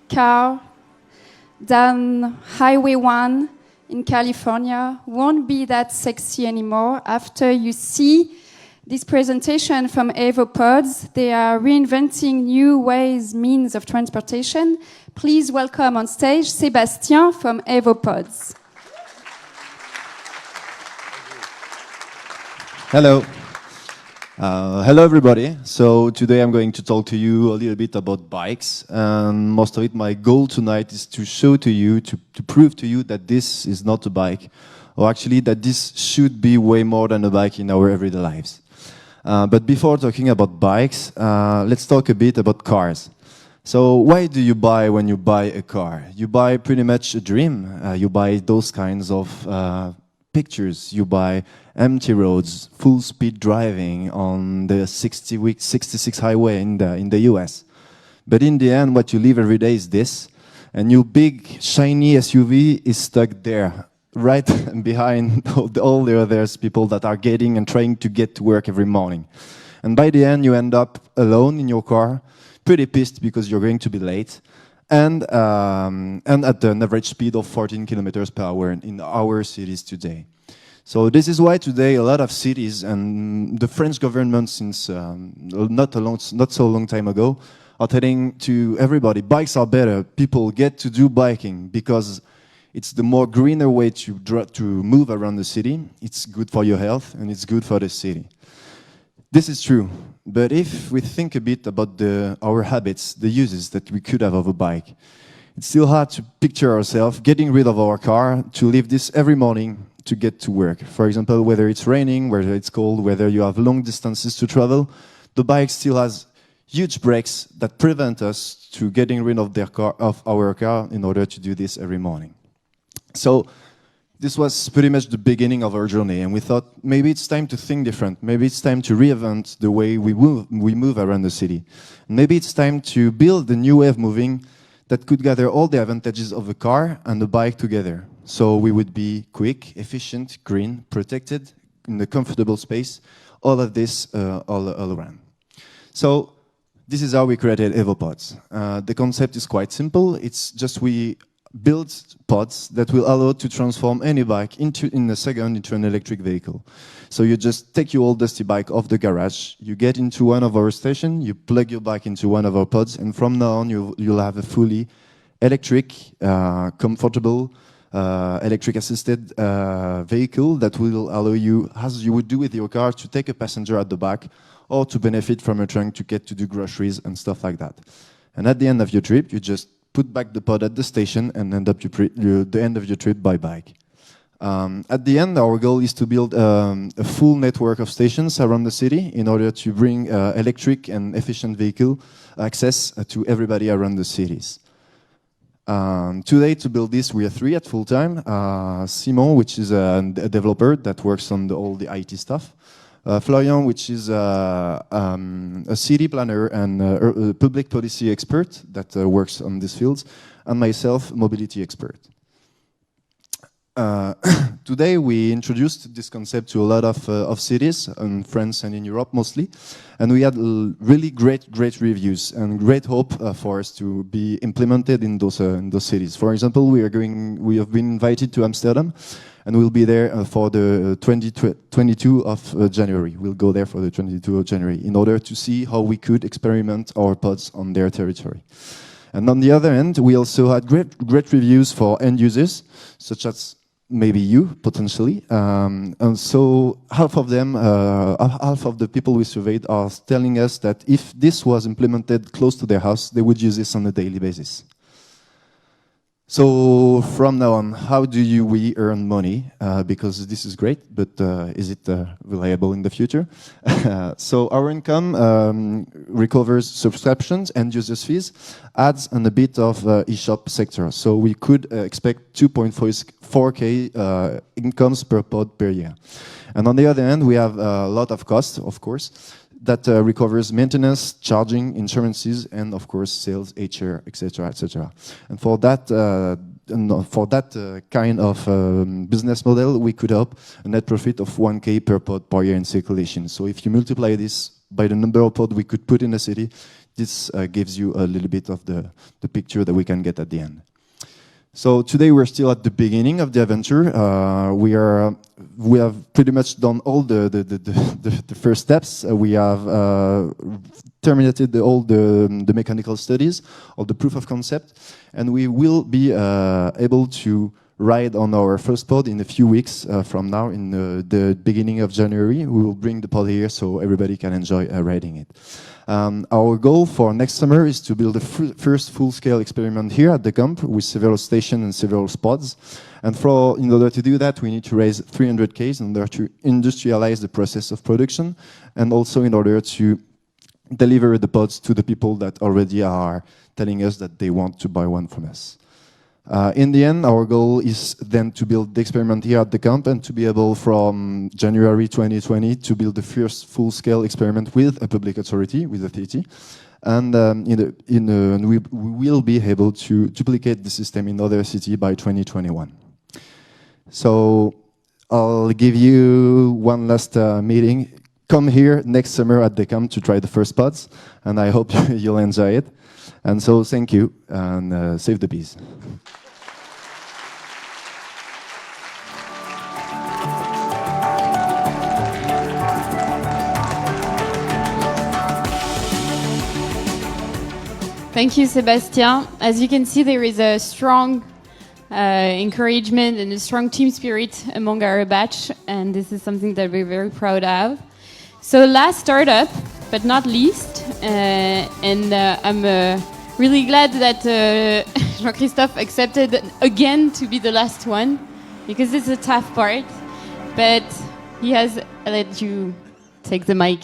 car down Highway 1 in California won't be that sexy anymore after you see this presentation from EvoPods. They are reinventing new ways, means of transportation. Please welcome on stage Sébastien from EvoPods. Hello. Hello, everybody. So today I'm going to talk to you a little bit about bikes. And most of it, my goal tonight is to show to you, to prove to you that this is not a bike. or actually that this should be way more than a bike in our everyday lives. But before talking about bikes, let's talk a bit about cars. So why do you buy when you buy a car? You buy pretty much a dream. You buy those kinds of pictures. You buy empty roads, full speed driving on the 66 highway in the US. But in the end, what you live every day is this, and your big shiny SUV is stuck there, right behind all the others people that are getting and trying to get to work every morning. And by the end, you end up alone in your car, pretty pissed because you're going to be late, and at an average speed of 14 kilometers per hour in our cities today. So this is why today a lot of cities and the French government, since not so long time ago, are telling to everybody, bikes are better. People get to do biking because it's the more greener way to move around the city. It's good for your health and it's good for the city. This is true, but if we think a bit about our habits, the uses that we could have of a bike, it's still hard to picture ourselves getting rid of our car to leave this every morning to get to work. For example, whether it's raining, whether it's cold, whether you have long distances to travel, the bike still has huge brakes that prevent us to getting rid of our car in order to do this every morning. So this was pretty much the beginning of our journey, and we thought maybe it's time to think different. Maybe it's time to reinvent the way we move around the city. Maybe it's time to build a new way of moving that could gather all the advantages of a car and a bike together. So we would be quick, efficient, green, protected, in a comfortable space, all of this all around. So this is how we created EvoPods. The concept is quite simple. It's just we build pods that will allow to transform any bike in a second into an electric vehicle. So you just take your old dusty bike off the garage, you get into one of our stations, you plug your bike into one of our pods, and from now on you'll have a fully electric, comfortable, electric assisted vehicle that will allow you, as you would do with your car, to take a passenger at the back or to benefit from a trunk to get to do groceries and stuff like that. And at the end of your trip, you just put back the pod at the station and end up the end of your trip by bike. At the end, our goal is to build a full network of stations around the city in order to bring electric and efficient vehicle access to everybody around the cities. Today, to build this, we are 3 at full time. Simon, which is a developer that works on all the IT stuff. Florian, which is a city planner and a public policy expert that works on these fields, and myself, mobility expert. Today we introduced this concept to a lot of cities in France and in Europe mostly, and we had really great reviews and great hope for us to be implemented in those cities. For example, we have been invited to Amsterdam, and we'll be there for the 22 of January. We'll go there for the 22 of January in order to see how we could experiment our pods on their territory. And on the other end, we also had great reviews for end users, such as maybe you, potentially. And so half of the people we surveyed are telling us that if this was implemented close to their house, they would use this on a daily basis. So from now on, how do we earn money? Because this is great, but is it reliable in the future? So our income recovers subscriptions and users fees, ads, and a bit of e-shop sector. So we could expect 2.4K incomes per pod per year. And on the other hand, we have a lot of costs, of course, that recovers maintenance, charging, insurances, and of course sales, HR, etc., etc. And for that kind of business model, we could have a net profit of 1K per pod per year in circulation. So if you multiply this by the number of pods we could put in a city, this gives you a little bit of the picture that we can get at the end. So today we're still at the beginning of the adventure. We have pretty much done all the first steps. We have terminated all the mechanical studies, all the proof of concept, and we will be able to ride on our first pod in a few weeks from now, in the beginning of January. We will bring the pod here so everybody can enjoy riding it. Our goal for next summer is to build the first full-scale experiment here at the camp with several stations and several spots. And in order to do that, we need to raise 300K in order to industrialize the process of production, and also in order to deliver the pods to the people that already are telling us that they want to buy one from us. In the end, our goal is then to build the experiment here at the camp and to be able from January 2020 to build the first full-scale experiment with a public authority, with a TT. And we will be able to duplicate the system in other cities by 2021. So I'll give you one last meeting. Come here next summer at the camp to try the first pods, and I hope you'll enjoy it. And so thank you, and save the bees. Thank you, Sébastien. As you can see, there is a strong encouragement and a strong team spirit among our batch, and this is something that we're very proud of. So last startup, but not least, and I'm really glad that Jean-Christophe accepted again to be the last one, because it's a tough part, but he has let you take the mic.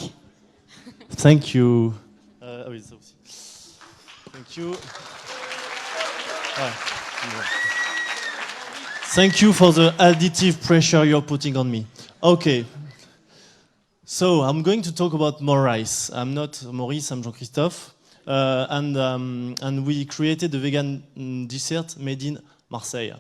Thank you. Thank you. Thank you for the additive pressure you're putting on me. Okay. So I'm going to talk about more rice. I'm not Maurice, I'm Jean-Christophe. And we created a vegan dessert made in Marseille.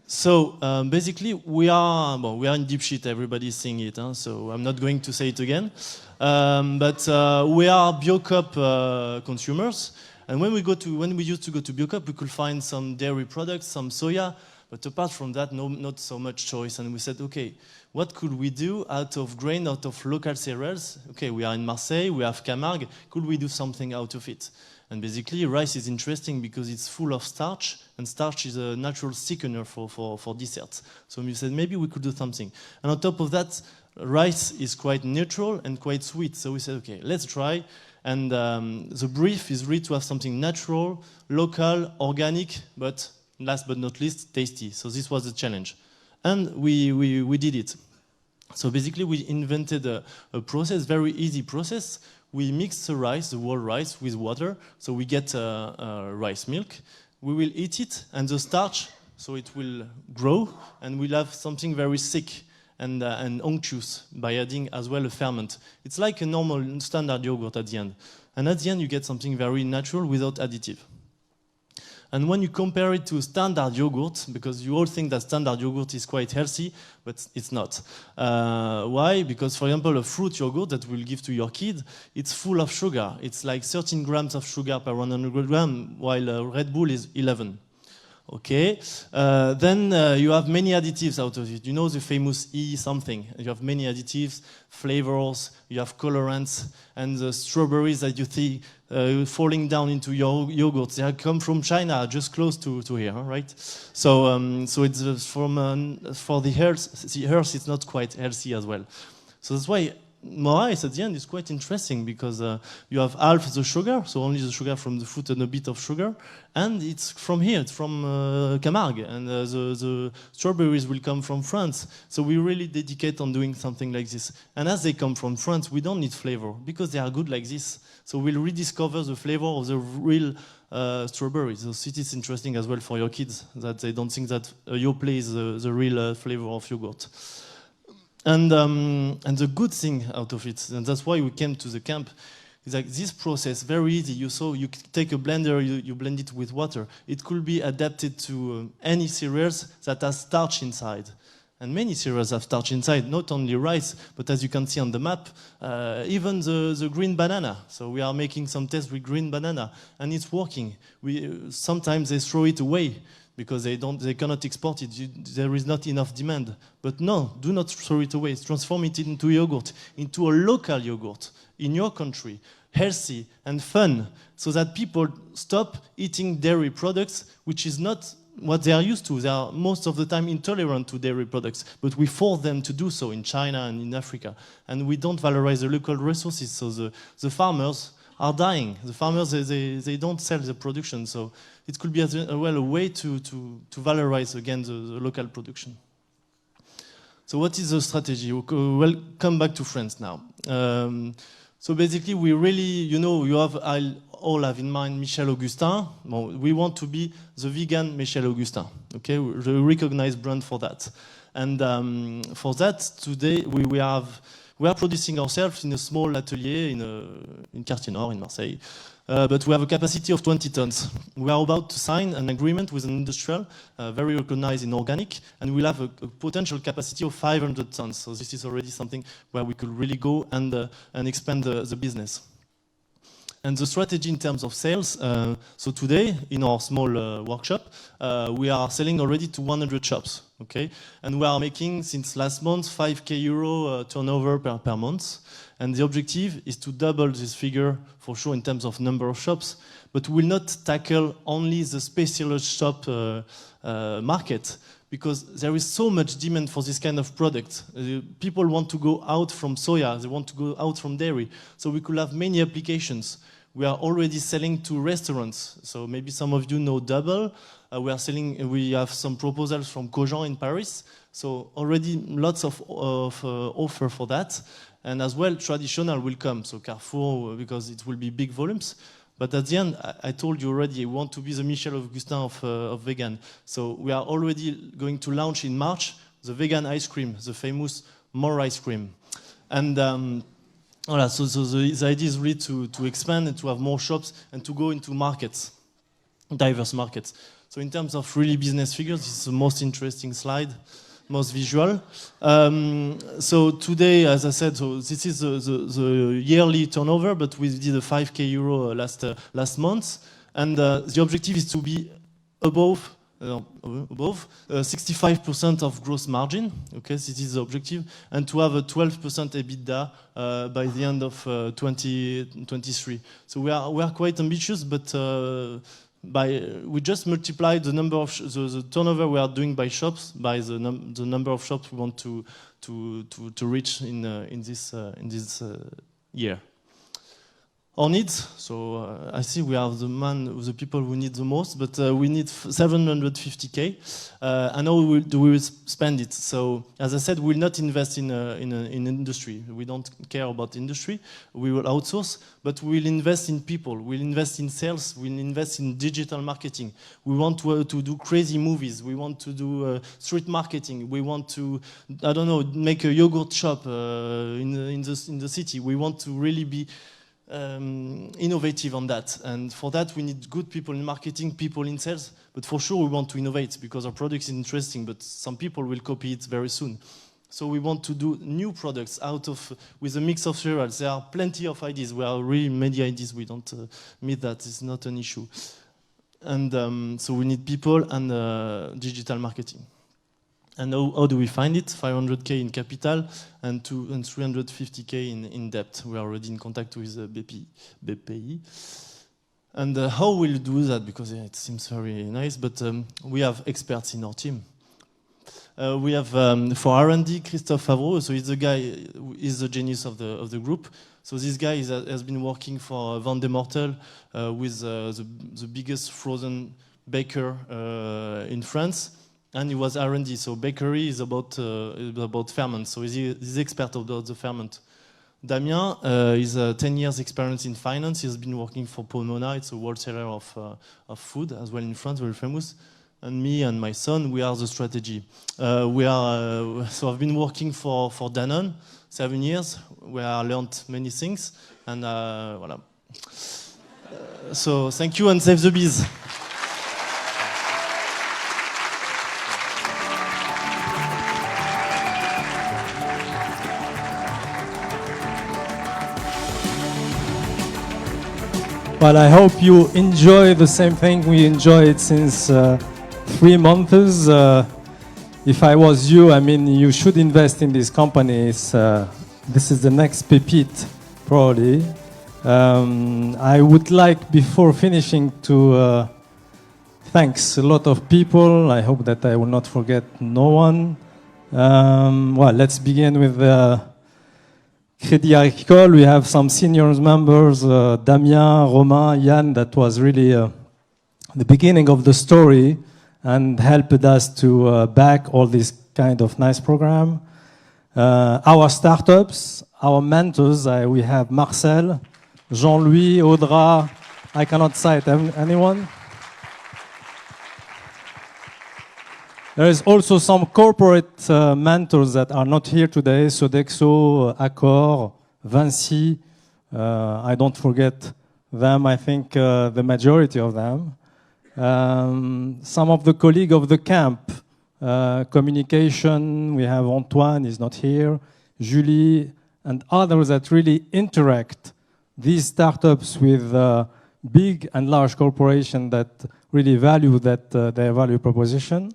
So basically, we are in deep shit. Everybody's saying it, so I'm not going to say it again. But we are BioCop consumers, and when we used to go to BioCop, we could find some dairy products, some soya, but apart from that, not so much choice. And we said, okay, what could we do out of grain, out of local cereals? Okay, we are in Marseille, we have Camargue. Could we do something out of it? And basically, rice is interesting because it's full of starch, and starch is a natural thickener for desserts. So we said, maybe we could do something. And on top of that, rice is quite neutral and quite sweet. So we said, okay, let's try. And the brief is really to have something natural, local, organic, but last but not least, tasty. So this was the challenge. And we did it. So basically, we invented a process, very easy process. We mix the rice, the whole rice, with water. So we get rice milk. We will eat it, and the starch, so it will grow, and we'll have something very thick and unctuous by adding as well a ferment. It's like a normal standard yogurt at the end. And at the end, you get something very natural without additive. And when you compare it to standard yogurt, because you all think that standard yogurt is quite healthy, but it's not. Why? Because, for example, a fruit yogurt that we'll give to your kid, it's full of sugar. It's like 13 grams of sugar per 100 grams, while Red Bull is 11. Okay, then you have many additives out of it. You know the famous E something. You have many additives, flavors, you have colorants, and the strawberries that you see falling down into your yogurt, they come from China, just close to here, right? So it's for the health, it's not quite healthy as well. So that's why rice at the end is quite interesting, because you have half the sugar, so only the sugar from the fruit and a bit of sugar, and it's from here, it's from Camargue, and the strawberries will come from France. So we really dedicate on doing something like this. And as they come from France, we don't need flavor, because they are good like this. So we'll rediscover the flavor of the real strawberries. So it is interesting as well for your kids, that they don't think that Yoplait is the real flavor of yogurt. And the good thing out of it, and that's why we came to the camp, is like this process, very easy. You take a blender, you blend it with water. It could be adapted to any cereals that has starch inside. And many cereals have starch inside, not only rice, but as you can see on the map, even the green banana. So we are making some tests with green banana, and it's working. Sometimes they throw it away, because they cannot export it. There is not enough demand. But no, do not throw it away. Transform it into yogurt, into a local yogurt in your country, healthy and fun, so that people stop eating dairy products, which is not what they are used to. They are most of the time intolerant to dairy products, but we force them to do so in China and in Africa. And we don't valorize the local resources, so the farmers are dying. The farmers, they don't sell the production, so it could be as well a way to valorize again the local production. So what is the strategy? We'll come back to France now. So basically, we really, you all have in mind Michel Augustin. Well, we want to be the vegan Michel Augustin. Okay, we're a recognized brand for that. And for that, today we are producing ourselves in a small atelier in Quartier Nord in Marseille. But we have a capacity of 20 tons. We are about to sign an agreement with an industrial, very recognized in organic, and we'll have a potential capacity of 500 tons. So this is already something where we could really go and expand the business. And the strategy in terms of sales, so today in our small workshop, we are selling already to 100 shops, okay? And we are making, since last month, 5K euro turnover per month. And the objective is to double this figure, for sure, in terms of number of shops, but we will not tackle only the specialist shop market, because there is so much demand for this kind of product. People want to go out from soya, they want to go out from dairy, so we could have many applications. We are already selling to restaurants, so maybe some of you know Double. We have some proposals from Cogent in Paris, so already lots of offer for that. And as well, traditional will come, so Carrefour, because it will be big volumes. But at the end, I told you already, we want to be the Michel Augustin of vegan. So we are already going to launch in March the vegan ice cream, the famous More ice cream. And voilà, so the idea is really to expand and to have more shops and to go into markets, diverse markets. So in terms of really business figures, this is the most interesting slide. Most visual. So today, as I said, so this is the yearly turnover, but we did a 5K euro last month, and the objective is to be above 65% of gross margin. Okay, this is the objective, and to have a 12% EBITDA by the end of 2023. So we are quite ambitious, but we just multiply the number of the turnover we are doing by shops by the number of shops we want to reach in this year. Our needs. So I see we are the people who need the most, but we need 750K. And how do we spend it? So as I said, we will not invest in industry. We don't care about industry. We will outsource, but we will invest in people. We'll invest in sales. We'll invest in digital marketing. We want to do crazy movies. We want to do street marketing. We want to, I don't know, make a yogurt shop in the city. We want to really be innovative on that, and for that we need good people in marketing, people in sales, but for sure we want to innovate because our product is interesting, but some people will copy it very soon. So we want to do new products with a mix of cereals. There are plenty of ideas. We are really many ideas. We don't meet that. It's not an issue. And so we need people and digital marketing. And how do we find it? 500K in capital and 350K in debt. We are already in contact with BPI. And how we'll do that? Because it seems very nice, but we have experts in our team. We have for R&D Christophe Favreau. So he's the guy, he's the genius of the group. So this guy has been working for Vendée-Mortel with the biggest frozen baker in France. And he was R&D, so bakery is about ferment. So he's expert of the ferment. Damien is 10 years experience in finance. He has been working for Pomona. It's a wholesaler of food as well in France, very famous. And me and my son, we are the strategy. So I've been working for Danone 7 years, where I learned many things. And voilà. So thank you and save the bees. Well, I hope you enjoy the same thing we enjoyed since 3 months. If I was you, I mean, you should invest in these companies. This is the next pépite, probably. I would like, before finishing, to Thanks, a lot of people. I hope that I will not forget no one. Well, let's begin with Crédit Agricole. We have some senior members, Damien, Romain, Yann, that was really the beginning of the story and helped us to back all this kind of nice program. Our startups, our mentors, we have Marcel, Jean-Louis, Audra. I cannot cite anyone. There is also some corporate mentors that are not here today, Sodexo, Accor, Vinci. I don't forget them, I think the majority of them. Some of the colleagues of TheCamp, communication, we have Antoine, is not here, Julie, and others that really interact these startups with big and large corporations that really value their value proposition.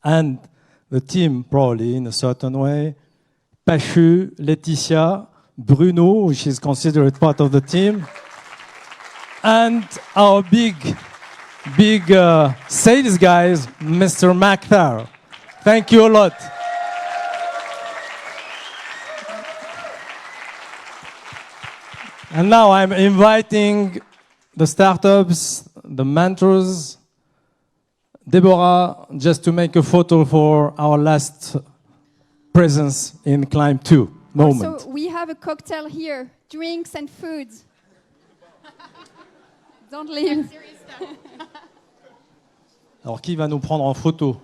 And the team, probably, in a certain way, Pachu, Laetitia, Bruno, which is considered part of the team, and our big sales guys, Mr. Maktar. Thank you a lot. And now I'm inviting the startups, the mentors, Deborah, just to make a photo for our last presence in Climb 2 moment. So we have a cocktail here, drinks and food. Don't leave. Alors, qui va nous prendre en photo?